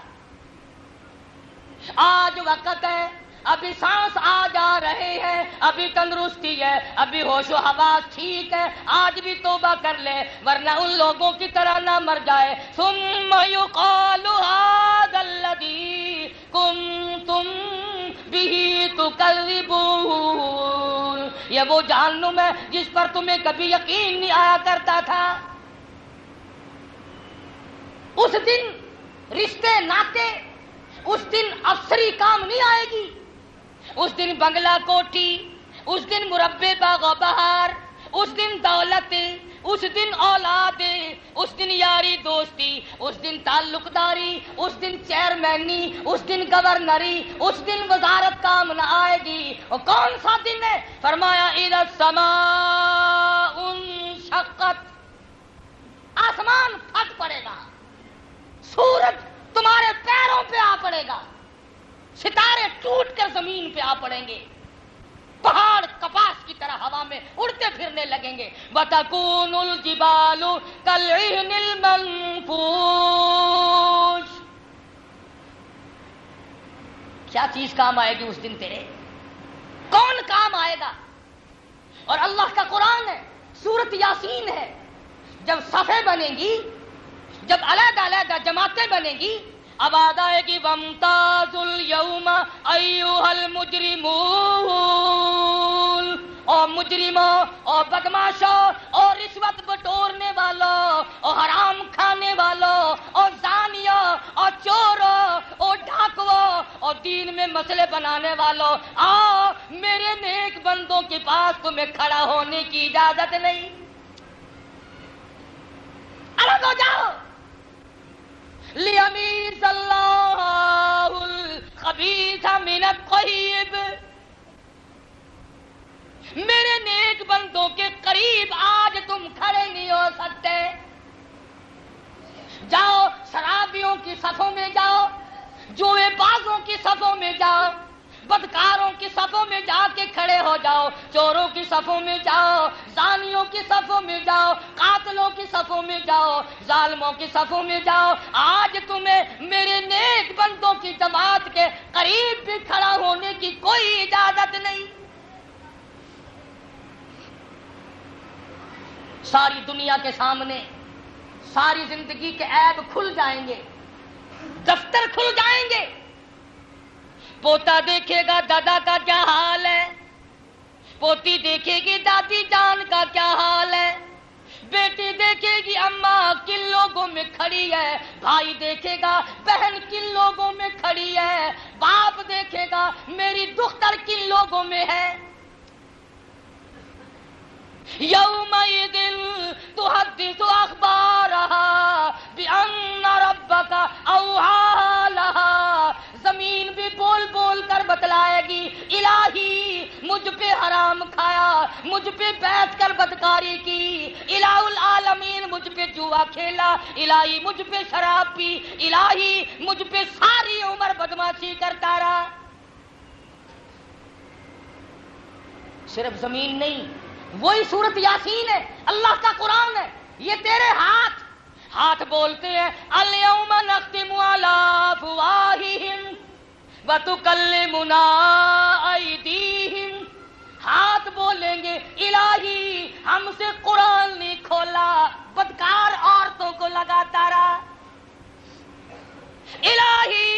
آج وقت ہے, ابھی سانس آ جا رہے ہیں, ابھی تندرستی ہے, ابھی ہوش و حواس ٹھیک ہے, آج بھی توبہ کر لے ورنہ ان لوگوں کی طرح نہ مر جائے. ثم یقال ھذا الذی کنتم بہ تکذبون, یہ وہ جہنم ہے جس پر تمہیں کبھی یقین نہیں آیا کرتا تھا. اس دن رشتے ناتے, اس دن افسری کام نہیں آئے گی, اس دن بنگلہ کوٹھی, اس دن مربع باغ و بہار, اس دن دولت, اس دن اولاد, اس دن یاری دوستی, اس دن تعلق داری, اس دن چیئرمینی, اس دن گورنری, اس دن وزارت کام نہ آئے گی. اور کون سا دن ہے؟ فرمایا اذا السماء انشقت, آسمان پھٹ پڑے گا, سورج تمہارے پیروں پہ آ پڑے گا, ستارے ٹوٹ کر زمین پہ آ پڑیں گے, پہاڑ کپاس کی طرح ہوا میں اڑتے پھرنے لگیں گے. وَتَكُونُ الْجِبَالُ كَالْعِهْنِ الْمَنفُوشِ, کیا چیز کام آئے گی اس دن تیرے؟ کون کام آئے گا؟ اور اللہ کا قرآن ہے, سورت یاسین ہے. جب صفیں بنیں گی, جب علیحدہ علیحدہ جماعتیں بنیں گی, آواز آئے گی وَامْتَازُوا الْيَوْمَ أَيُّهَا الْمُجْرِمُونَ, اور مجرموں اور بدماشوں اور رشوت بٹورنے والوں اور حرام کھانے والوں اور زانیوں اور چوروں اور ڈاکوؤں اور دین میں مسئلے بنانے والوں, آؤ میرے نیک بندوں کے پاس تمہیں کھڑا ہونے کی اجازت نہیں, الگ ہو جاؤ. لِيَمِيزَ اللَّهُ الْخَبِيثَ مِنَ الطَّيِّبِ, میرے نیک بندوں کے قریب آج تم کھڑے نہیں ہو سکتے. جاؤ شرابیوں کی صفوں میں جاؤ, جوئے بازوں کی صفوں میں جاؤ, بدکاروں کی صفوں میں جا کے کھڑے ہو جاؤ, چوروں کی صفوں میں جاؤ, زانیوں کی صفوں میں جاؤ, قاتلوں کی صفوں میں جاؤ, ظالموں کی صفوں میں جاؤ. آج تمہیں میرے نیک بندوں کی جماعت کے قریب بھی کھڑا ہونے کی کوئی اجازت نہیں. ساری دنیا کے سامنے ساری زندگی کے عیب کھل جائیں گے, دفتر کھل جائیں گے. پوتا دیکھے گا دادا کا کیا حال ہے, پوتی دیکھے گی دادی جان کا کیا حال ہے, بیٹی دیکھے گی اماں کن لوگوں میں کھڑی ہے, بھائی دیکھے گا بہن کن لوگوں میں کھڑی ہے, باپ دیکھے گا میری دختر کن لوگوں میں ہے. یومئذ تحدث اخبارها بأن ربك اوحى لها, زمین بھی بول بول کر بتلائے گی الہی مجھ پہ حرام کھایا, مجھ پہ بیٹھ کر بدکاری کی, الہ العالمین مجھ پہ جوا کھیلا, الہی مجھ پہ شراب پی, الہی مجھ پہ ساری عمر بدماشی کرتا رہا. صرف زمین نہیں, وہی سورت یاسین ہے, اللہ کا قرآن ہے. یہ تیرے ہاتھ بولتے ہیں الیوم نختم علی افواہہم وتکلمنا ایدیہم, ہاتھ بولیں گے الہی ہم سے قرآن نہیں کھولا, بدکار عورتوں کو لگاتا رہا. الہی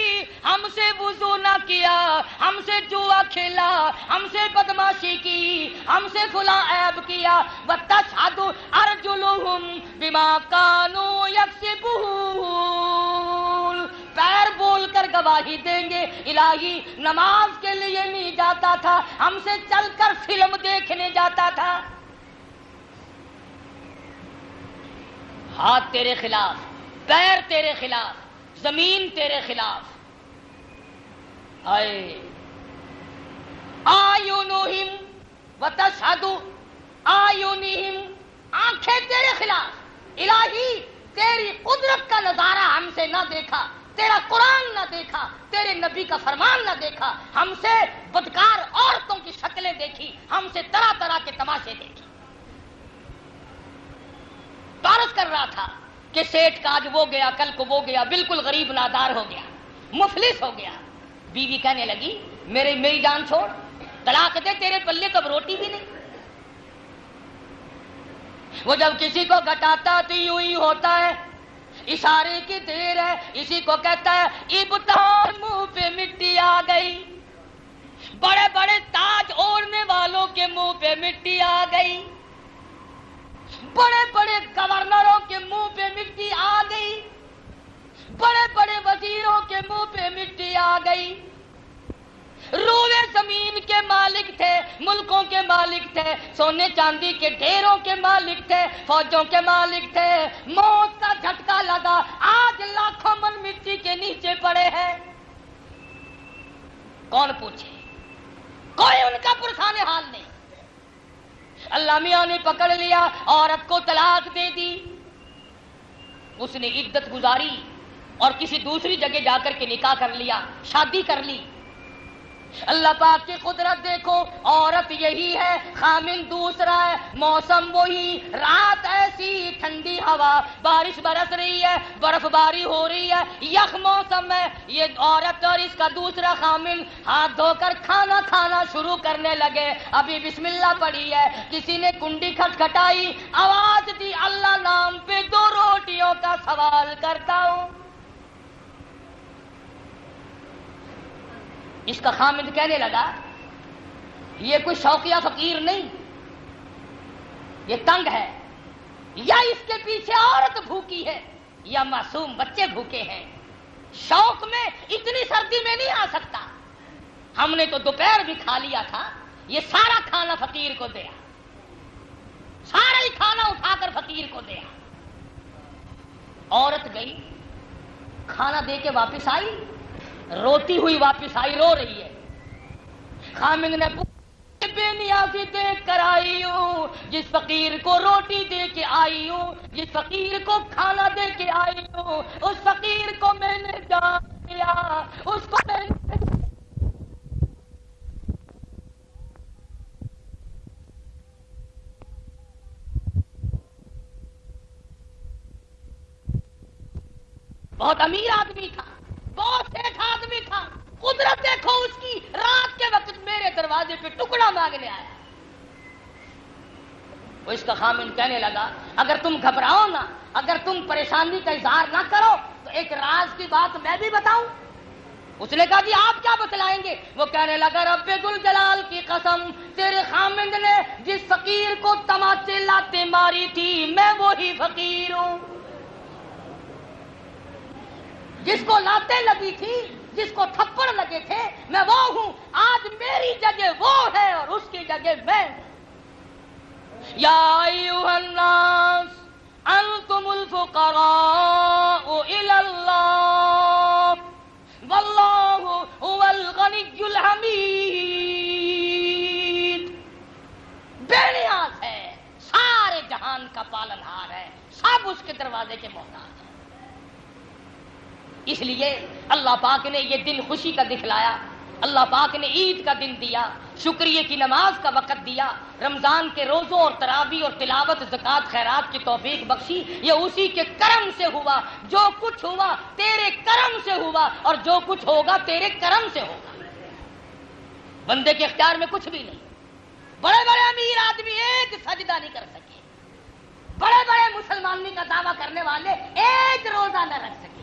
ہم سے وضو نہ کیا, ہم سے جوا کھیلا, ہم سے بدماشی کی, ہم سے فلاں عیب کیا. وَتَشْهَدُ أَرْجُلُهُمْ بِمَا كَانُوا يَكْسِبُونَ, پیر بول کر گواہی دیں گے الہی نماز کے لیے نہیں جاتا تھا, ہم سے چل کر فلم دیکھنے جاتا تھا. ہاتھ تیرے خلاف، پیر تیرے خلاف، زمین تیرے خلاف. ہائے آیونہم وتشہد آیونہم، آنکھیں تیرے خلاف. الہی تیری قدرت کا نظارہ ہم سے نہ دیکھا، تیرا قرآن نہ دیکھا، تیرے نبی کا فرمان نہ دیکھا، ہم سے بدکار عورتوں کی شکلیں دیکھی، ہم سے طرح طرح کے تماشے دیکھے. عرض کر رہا تھا کہ سیٹھ کا آج وہ گیا، کل کو وہ گیا، بالکل غریب نادار ہو گیا، مفلس ہو گیا. بیوی کہنے لگی میری جان چھوڑ، طلاق دے، تیرے پلے کب روٹی بھی نہیں. وہ جب کسی کو گھٹاتا تو یوں ہی ہوتا ہے، اشارے کی دیر ہے. اسی کو کہتا ہے ابتار، منہ پہ مٹی آ گئی. بڑے بڑے تاج اوڑھنے والوں کے منہ پہ مٹی آ گئی، بڑے بڑے گورنروں کے منہ پہ مٹی آ گئی، بڑے بڑے وزیروں کے منہ پہ مٹی آ گئی. روئے زمین کے مالک تھے، ملکوں کے مالک تھے، سونے چاندی کے ڈھیروں کے مالک تھے، فوجوں کے مالک تھے. موت کا جھٹکا لگا، آج لاکھوں من مٹی کے نیچے پڑے ہیں. کون پوچھے؟ کوئی ان کا پرسان حال نہیں. اللہ میاں نے پکڑ لیا، عورت کو طلاق دے دی. اس نے عدت گزاری اور کسی دوسری جگہ جا کر کے نکاح کر لیا، شادی کر لی. اللہ پاک کی قدرت دیکھو، عورت یہی ہے، خامن دوسرا ہے، موسم وہی، رات ایسی، ٹھنڈی ہوا، بارش برس رہی ہے، برف باری ہو رہی ہے، یخ موسم ہے. یہ عورت اور اس کا دوسرا خامن ہاتھ دھو کر کھانا کھانا شروع کرنے لگے. ابھی بسم اللہ پڑھی ہے، کسی نے کنڈی کھٹکھٹائی، آواز دی، اللہ نام پہ 2 روٹیوں کا سوال کرتا ہوں. اس کا خامد کہنے لگا یہ کوئی شوقیہ فقیر نہیں، یہ تنگ ہے، یا اس کے پیچھے عورت بھوکی ہے یا معصوم بچے بھوکے ہیں. شوق میں اتنی سردی میں نہیں آ سکتا. ہم نے تو دوپہر بھی کھا لیا تھا، یہ سارا کھانا فقیر کو دیا، سارا ہی کھانا اٹھا کر فقیر کو دیا. عورت گئی، کھانا دے کے واپس آئی، روتی ہوئی واپس آئی، رو رہی ہے. خامد نے بے نیازی دیکھ کر آئی ہوں، جس فقیر کو روٹی دے کے آئی ہوں، جس فقیر کو کھانا دے کے آئی ہوں، اس فقیر کو میں نے جان لیا، اس کو میں نے بہت امیر آدمی تھا، بہت سیٹھ آدمی تھا. قدرت دیکھو اس کی، رات کے وقت میرے دروازے پہ ٹکڑا مانگنے آیا. وہ اس کا خامن کہنے لگا اگر تم گھبراؤ نہ، اگر تم پریشانی کا اظہار نہ کرو تو ایک راز کی بات میں بھی بتاؤں. اس نے کہا جی آپ کیا بتلائیں گے؟ وہ کہنے لگا رب ذوالجلال کی قسم، تیرے خامند نے جس فقیر کو تماچے لاتے ماری تھی میں وہی فقیر ہوں. جس کو لاتیں لگی تھی، جس کو تھپڑ لگے تھے، میں وہ ہوں. آج میری جگہ وہ ہے اور اس کی جگہ میں ہوں. یا ایھا الناس انتم الفقراء الی اللہ واللہ هو الغنی الحمید. بے نیاز ہے، سارے جہان کا پالنہار ہے، سب اس کے دروازے کے محتاج ہیں. اس لیے اللہ پاک نے یہ دن خوشی کا دکھلایا، اللہ پاک نے عید کا دن دیا، شکریہ کی نماز کا وقت دیا، رمضان کے روزوں اور تراویح اور تلاوت، زکوٰۃ، خیرات کی توفیق بخشی. یہ اسی کے کرم سے ہوا. جو کچھ ہوا تیرے کرم سے ہوا، اور جو کچھ ہوگا تیرے کرم سے ہوگا. بندے کے اختیار میں کچھ بھی نہیں. بڑے بڑے امیر آدمی ایک سجدہ نہیں کر سکے، بڑے بڑے مسلمانی کا دعویٰ کرنے والے ایک روزہ نہ رکھ سکے.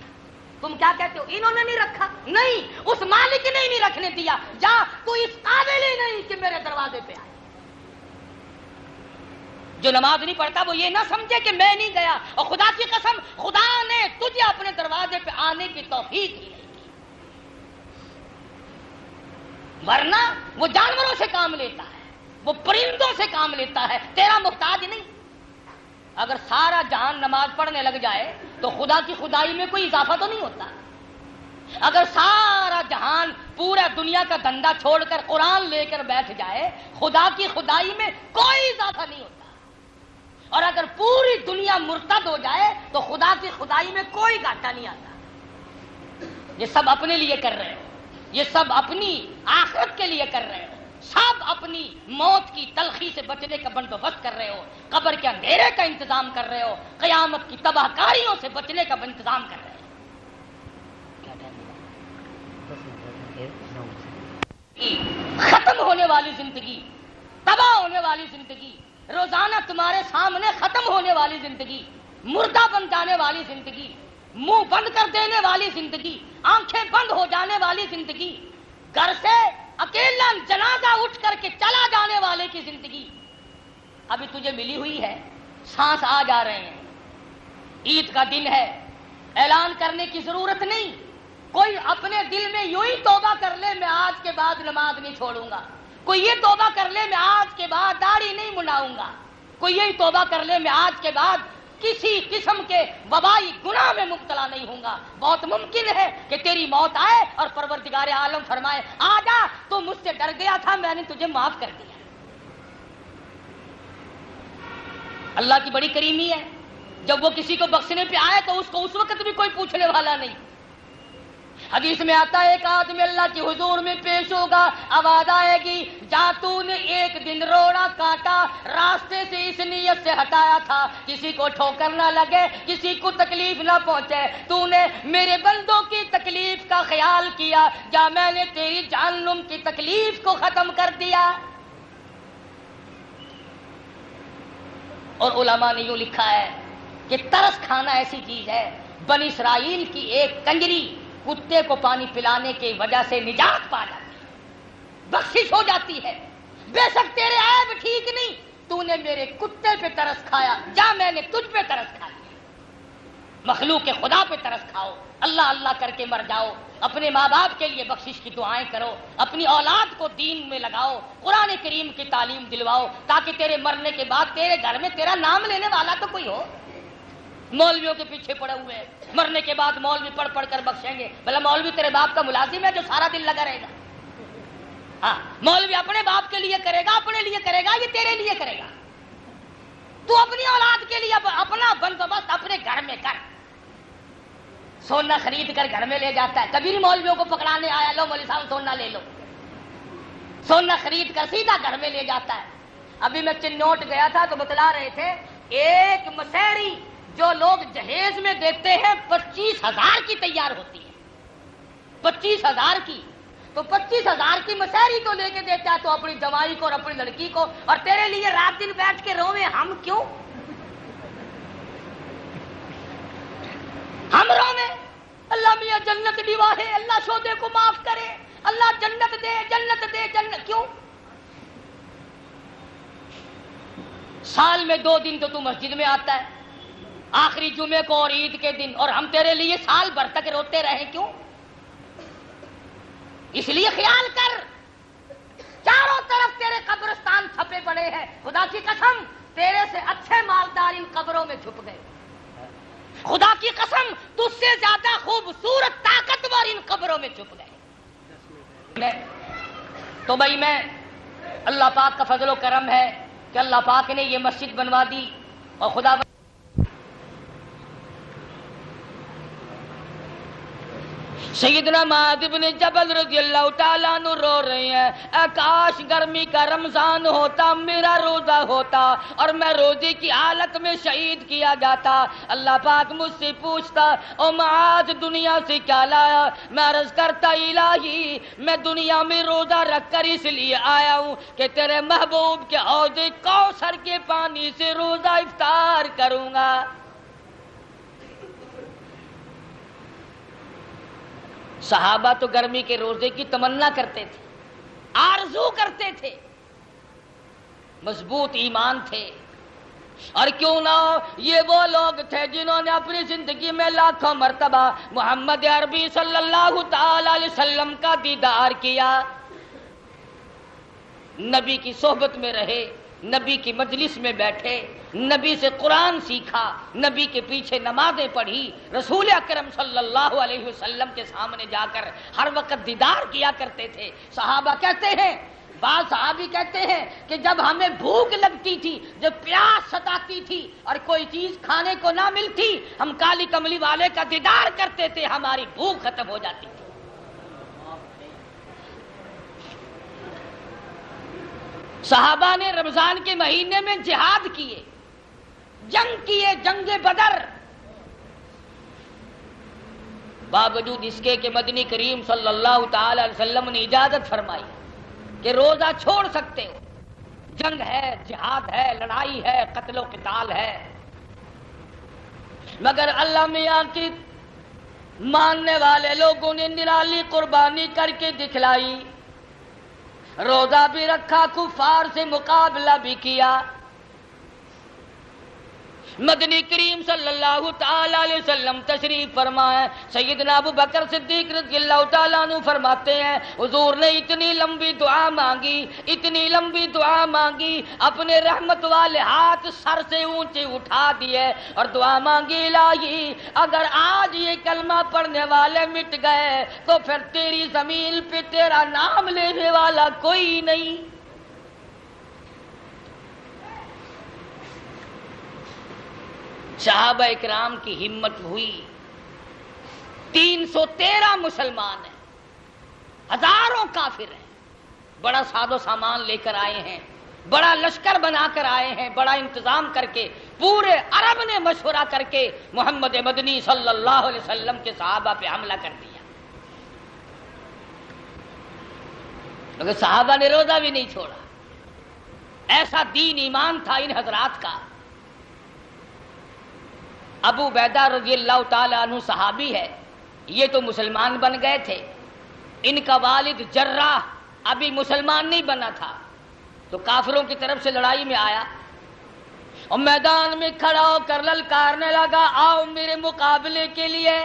تم کیا کہتے ہو انہوں نے نہیں رکھا؟ نہیں، اس مالک نے ہی نہیں رکھنے دیا. جا، تو اس قابل ہی نہیں کہ میرے دروازے پہ آئے. جو نماز نہیں پڑھتا وہ یہ نہ سمجھے کہ میں نہیں گیا، اور خدا کی قسم خدا نے تجھے اپنے دروازے پہ آنے کی توفیق ہی نہیں کی. ورنہ وہ جانوروں سے کام لیتا ہے، وہ پرندوں سے کام لیتا ہے، تیرا محتاج نہیں. اگر سارا جہان نماز پڑھنے لگ جائے تو خدا کی خدائی میں کوئی اضافہ تو نہیں ہوتا. اگر سارا جہان پورا دنیا کا دھندا چھوڑ کر قرآن لے کر بیٹھ جائے خدا کی خدائی میں کوئی اضافہ نہیں ہوتا. اور اگر پوری دنیا مرتد ہو جائے تو خدا کی خدائی میں کوئی گھاٹا نہیں آتا. یہ سب اپنے لیے کر رہے ہو, یہ سب اپنی آخرت کے لیے کر رہے ہو, سب اپنی موت کی تلخی سے بچنے کا بندوبست کر رہے ہو, قبر کے اندھیرے کا انتظام کر رہے ہو, قیامت کی تباہ کاریوں سے بچنے کا انتظام کر رہے ہو. ختم ہونے والی زندگی, تباہ ہونے والی زندگی, روزانہ تمہارے سامنے ختم ہونے والی زندگی, مردہ بن جانے والی زندگی, منہ بند کر دینے والی زندگی, آنکھیں بند ہو جانے والی زندگی, گھر سے اکیلا جنازہ اٹھ کر کے چلا جانے والے کی زندگی ابھی تجھے ملی ہوئی ہے. سانس آ جا رہے ہیں, عید کا دن ہے, اعلان کرنے کی ضرورت نہیں. کوئی اپنے دل میں یوں ہی توبہ کر لے میں آج کے بعد نماز نہیں چھوڑوں گا, کوئی یہ توبہ کر لے میں آج کے بعد داڑھی نہیں منڈاؤں گا, کوئی یہی توبہ کر لے میں آج کے بعد کسی قسم کے وبائی گناہ میں مبتلا نہیں ہوں گا. بہت ممکن ہے کہ تیری موت آئے اور پروردگار عالم فرمائے آ جا, تو مجھ سے ڈر گیا تھا, میں نے تجھے معاف کر دیا. اللہ کی بڑی کریمی ہے, جب وہ کسی کو بخشنے پہ آئے تو اس کو اس وقت بھی کوئی پوچھنے والا نہیں. حدیث میں آتا ہے ایک آدمی اللہ کے حضور میں پیش ہوگا, آواز آئے گی جا تو نے ایک دن روڑا کاٹا, راستے سے اس نیت سے ہٹایا تھا کسی کو ٹھوکر نہ لگے, کسی کو تکلیف نہ پہنچے, تو نے میرے بندوں کی تکلیف کا خیال کیا, جا میں نے تیری جہنم کی تکلیف کو ختم کر دیا. اور علماء نے یوں لکھا ہے کہ ترس کھانا ایسی چیز ہے, بنی اسرائیل کی ایک کنجری کتے کو پانی پلانے کی وجہ سے نجات پا جاتی ہے, بخشش ہو جاتی ہے. بے شک تیرے عیب ٹھیک نہیں, تو نے میرے کتے پہ ترس کھایا, جا میں نے تجھ پہ ترس کھا لیا. مخلوق کے خدا پہ ترس کھاؤ, اللہ اللہ کر کے مر جاؤ, اپنے ماں باپ کے لیے بخشش کی دعائیں کرو, اپنی اولاد کو دین میں لگاؤ, قرآن کریم کی تعلیم دلواؤ, تاکہ تیرے مرنے کے بعد تیرے گھر میں تیرا نام لینے والا تو کوئی ہو. مولویوں کے پیچھے پڑے ہوئے ہیں, مرنے کے بعد مولوی پڑھ پڑھ کر بخشیں گے. بھلا مولوی تیرے باپ کا ملازم ہے جو سارا دن لگا رہے گا؟ ہاں, مولوی اپنے باپ کے لیے کرے گا, اپنے لیے کرے گا, یہ تیرے لیے کرے گا. تو اپنی اولاد کے لیے اپنا بندوبست اپنے گھر میں کر. سونا خرید کر گھر میں لے جاتا ہے, کبھی نہیں مولویوں کو پکڑانے آیا لو مولوی صاحب سونا لے لو. سونا خرید کر سیدھا گھر میں لے جاتا ہے. ابھی میں چنوٹ گیا تھا تو بتلا رہے تھے ایک مسحری جو لوگ جہیز میں دیتے ہیں 25,000 کی تیار ہوتی ہے, 25,000 کی. تو 25,000 کی مسحری تو لے کے دیتا ہے تو اپنی جوائی کو اور اپنی لڑکی کو, اور تیرے لیے رات دن بیٹھ کے روویں ہم کیوں؟ ہم روویں اللہ میاں جنت دیوا ہے, اللہ شودے کو معاف کرے, اللہ جنت دے جنت دے جنت, کیوں؟ سال میں 2 دن تو تو مسجد میں آتا ہے, آخری جمعے کو اور عید کے دن, اور ہم تیرے لیے سال بھر تک روتے رہیں کیوں؟ اس لیے خیال کر, چاروں طرف تیرے قبرستان چھپے پڑے ہیں, خدا کی قسم تیرے سے اچھے مالدار ان قبروں میں چھپ گئے. خدا کی قسم تجھ سے زیادہ خوبصورت طاقتور ان قبروں میں چھپ گئے. تو بھائی میں, اللہ پاک کا فضل و کرم ہے کہ اللہ پاک نے یہ مسجد بنوا دی, اور خدا سیدنا معاذ بن جبل رضی اللہ تعالیٰ عنہ رو رہے ہیں, اے کاش گرمی کا رمضان ہوتا, میرا روزہ ہوتا اور میں روزے کی حالت میں شہید کیا جاتا. اللہ پاک مجھ سے پوچھتا او معاذ دنیا سے کیا لایا؟ میں عرض کرتا الہی میں دنیا میں روزہ رکھ کر اس لیے آیا ہوں کہ تیرے محبوب کے حوض کوثر کے پانی سے روزہ افطار کروں گا. صحابہ تو گرمی کے روزے کی تمنا کرتے تھے, آرزو کرتے تھے, مضبوط ایمان تھے. اور کیوں نہ یہ وہ لوگ تھے جنہوں نے اپنی زندگی میں لاکھوں مرتبہ محمد عربی صلی اللہ تعالی علیہ وسلم کا دیدار کیا, نبی کی صحبت میں رہے, نبی کی مجلس میں بیٹھے، نبی سے قرآن سیکھا، نبی کے پیچھے نمازیں پڑھی، رسول اکرم صلی اللہ علیہ وسلم کے سامنے جا کر ہر وقت دیدار کیا کرتے تھے۔ صحابہ کہتے ہیں، بعض صحابی کہتے ہیں کہ جب ہمیں بھوک لگتی تھی، جب پیاس ستاتی تھی اور کوئی چیز کھانے کو نہ ملتی، ہم کالی کملی والے کا دیدار کرتے تھے، ہماری بھوک ختم ہو جاتی تھی۔ صحابہ نے رمضان کے مہینے میں جہاد کیے، جنگ کیے، جنگ بدر، باوجود اس کے کہ مدنی کریم صلی اللہ تعالی علیہ وسلم نے اجازت فرمائی کہ روزہ چھوڑ سکتے ہو، جنگ ہے، جہاد ہے، لڑائی ہے، قتل و قتال ہے، مگر اللہ میاں کی ماننے والے لوگوں نے نرالی قربانی کر کے دکھلائی، روزہ بھی رکھا، کفار سے مقابلہ بھی کیا۔ مدنی کریم صلی اللہ تعالی علیہ وسلم تشریف فرمائے، سیدنا ابو بکر صدیق رضی اللہ تعالیٰ عنہ فرماتے ہیں حضور نے اتنی لمبی دعا مانگی، اتنی لمبی دعا مانگی، اپنے رحمت والے ہاتھ سر سے اونچے اٹھا دیے اور دعا مانگی، الہی اگر آج یہ کلمہ پڑھنے والے مٹ گئے تو پھر تیری زمین پہ تیرا نام لینے والا کوئی نہیں۔ صحابہ اکرام کی ہمت ہوئی، 313 مسلمان ہیں، ہزاروں کافر ہیں، بڑا ساز و سامان لے کر آئے ہیں، بڑا لشکر بنا کر آئے ہیں، بڑا انتظام کر کے، پورے عرب نے مشورہ کر کے محمد مدنی صلی اللہ علیہ وسلم کے صحابہ پہ حملہ کر دیا، مگر صحابہ نے روزہ بھی نہیں چھوڑا۔ ایسا دین ایمان تھا ان حضرات کا۔ ابو عبیدہ رضی اللہ تعالیٰ عنہ صحابی ہے، یہ تو مسلمان بن گئے تھے، ان کا والد جراح ابھی مسلمان نہیں بنا تھا، تو کافروں کی طرف سے لڑائی میں آیا اور میدان میں کھڑا ہو کر للکارنے لگا، آؤ میرے مقابلے کے لیے۔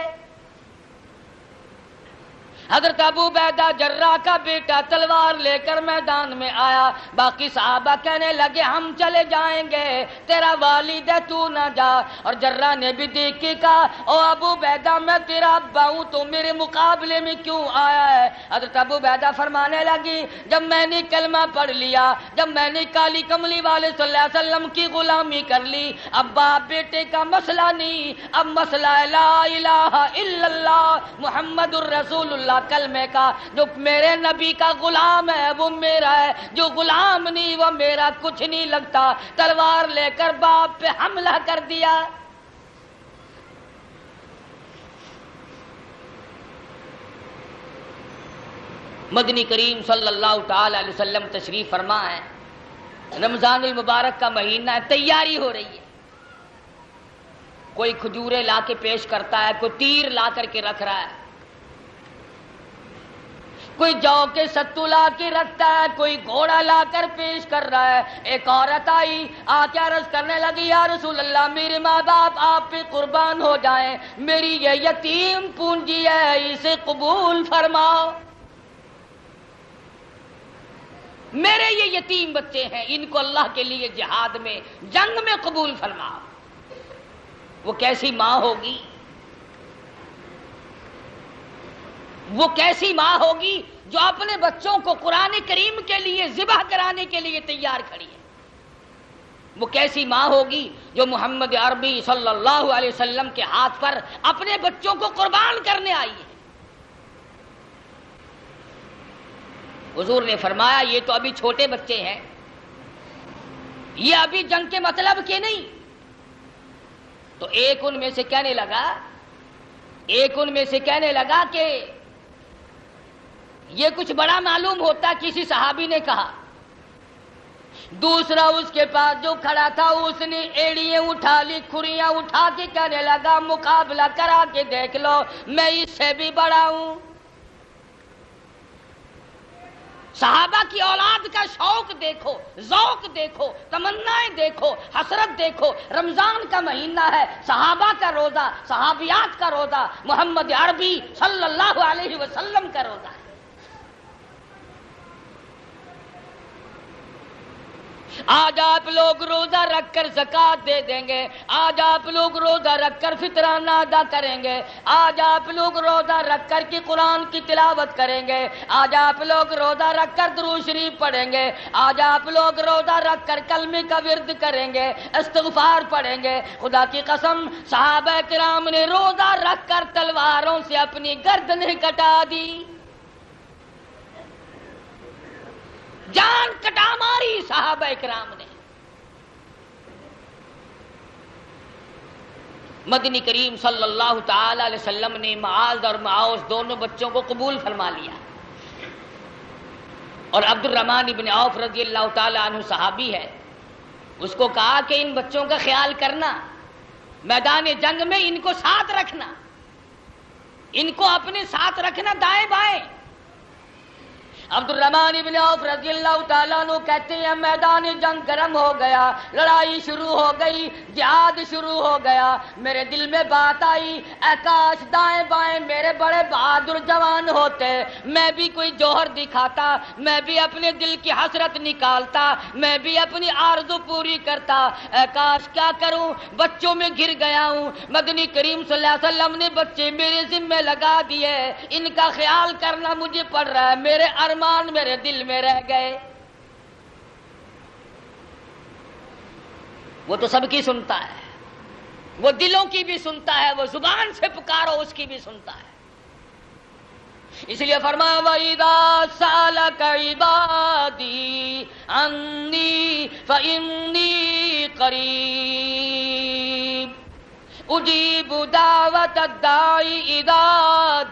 حضرت ابو عبیدہ جراح کا بیٹا تلوار لے کر میدان میں آیا، باقی صحابہ کہنے لگے ہم چلے جائیں گے، تیرا والد ہے تو نہ جا، اور جراح نے بھی دیکھ کے کہا او ابو عبیدہ میں تیرا ابا ہوں تو میرے مقابلے میں کیوں آیا ہے؟ حضرت ابو عبیدہ فرمانے لگی جب میں نے کلمہ پڑھ لیا، جب میں نے کالی کملی والے صلی اللہ علیہ وسلم کی غلامی کر لی، اب باپ بیٹے کا مسئلہ نہیں، اب مسئلہ لا الہ الا اللہ محمد الرسول اللہ کلمے کا، جو میرے نبی کا غلام ہے وہ میرا ہے، جو غلام نہیں وہ میرا کچھ نہیں لگتا۔ تلوار لے کر باپ پہ حملہ کر دیا۔ مدنی کریم صلی اللہ تعالی علیہ وسلم تشریف فرما ہے، رمضان المبارک کا مہینہ ہے، تیاری ہو رہی ہے، کوئی کھجورے لا کے پیش کرتا ہے، کوئی تیر لا کر کے رکھ رہا ہے، کوئی جو کے ستو لا کے رکھتا ہے، کوئی گھوڑا لا کر پیش کر رہا ہے۔ ایک عورت آئی، آ کے عرض کرنے لگی یا رسول اللہ میرے ماں باپ آپ پہ قربان ہو جائیں، میری یہ یتیم پونجی ہے اسے قبول فرماؤ، میرے یہ یتیم بچے ہیں ان کو اللہ کے لیے جہاد میں جنگ میں قبول فرماؤ۔ وہ کیسی ماں ہوگی، وہ کیسی ماں ہوگی جو اپنے بچوں کو قرآن کریم کے لیے ذبح کرانے کے لیے تیار کھڑی ہے؟ وہ کیسی ماں ہوگی جو محمد عربی صلی اللہ علیہ وسلم کے ہاتھ پر اپنے بچوں کو قربان کرنے آئی ہے؟ حضور نے فرمایا یہ تو ابھی چھوٹے بچے ہیں، یہ ابھی جنگ کے مطلب کے نہیں۔ تو ایک ان میں سے کہنے لگا کہ یہ کچھ بڑا معلوم ہوتا، کسی صحابی نے کہا۔ دوسرا اس کے پاس جو کھڑا تھا اس نے ایڑیاں اٹھا لی، کھریاں اٹھا کے کہنے لگا مقابلہ کرا کے دیکھ لو میں اس سے بھی بڑا ہوں۔ صحابہ کی اولاد کا شوق دیکھو، ذوق دیکھو، تمنائیں دیکھو، حسرت دیکھو۔ رمضان کا مہینہ ہے، صحابہ کا روزہ، صحابیات کا روزہ، محمد عربی صلی اللہ علیہ وسلم کا روزہ ہے۔ آج آپ لوگ روزہ رکھ کر زکوٰۃ دے دیں گے، آج آپ لوگ روزہ رکھ کر فطرانہ ادا کریں گے، آج آپ لوگ روزہ رکھ کر کے قرآن کی تلاوت کریں گے، آج آپ لوگ روزہ رکھ کر درود شریف پڑھیں گے، آج آپ لوگ روزہ رکھ کر کلمے کا ورد کریں گے، استغفار پڑھیں گے۔ خدا کی قسم صحابہ کرام نے روزہ رکھ کر تلواروں سے اپنی گردنیں کٹا دی، جان کٹا ماری صحابہ کرام نے۔ مدنی کریم صلی اللہ تعالی علیہ وسلم نے معاذ اور معاوذ دونوں بچوں کو قبول فرما لیا، اور عبد الرحمن ابن عوف رضی اللہ تعالی عنہ صحابی ہے، اس کو کہا کہ ان بچوں کا خیال کرنا، میدان جنگ میں ان کو ساتھ رکھنا، ان کو اپنے ساتھ رکھنا دائیں بائیں۔ عبد الرحمن ابن عوف رضی اللہ تعالیٰ عنہ کہتے ہیں میدان جنگ گرم ہو گیا، لڑائی شروع ہو گئی، جہاد شروع ہو گیا، میرے دل میں بات آئی، اے کاش دائیں بائیں میرے بڑے بہادر جوان ہوتے، میں بھی کوئی جوہر دکھاتا، میں بھی اپنے دل کی حسرت نکالتا، میں بھی اپنی آرزو پوری کرتا، اے کاش کیا کروں، بچوں میں گر گیا ہوں۔ مدنی کریم صلی اللہ علیہ وسلم نے بچے میرے ذمہ لگا دیے، ان کا خیال کرنا مجھے پڑ رہا ہے، میرے ارمان میرے دل میں رہ گئے۔ وہ تو سب کی سنتا ہے، وہ دلوں کی بھی سنتا ہے، وہ زبان سے پکارو اس کی بھی سنتا ہے۔ اس لیے فرمایا وَإِذَا سَأَلَكَ عِبَادِي عَنِّي فَإِنِّي قَرِيبٌ أُجِيبُ دَعْوَةَ الدَّاعِ إِذَا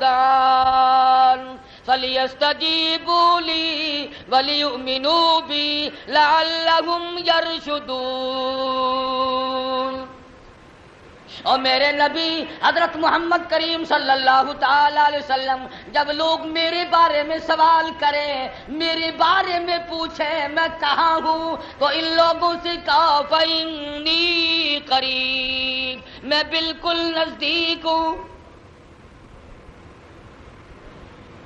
دَعَانِ فَلْيَسْتَجِيبُوا لِي وَلْيُؤْمِنُوا بِي لَعَلَّهُمْ يَرْشُدُونَ۔ اور میرے نبی حضرت محمد کریم صلی اللہ تعالی علیہ وسلم جب لوگ میرے بارے میں سوال کریں، میرے بارے میں پوچھیں میں کہاں ہوں، تو ان لوگوں سے کہا فَإِنِّي قَرِيب، میں بالکل نزدیک ہوں۔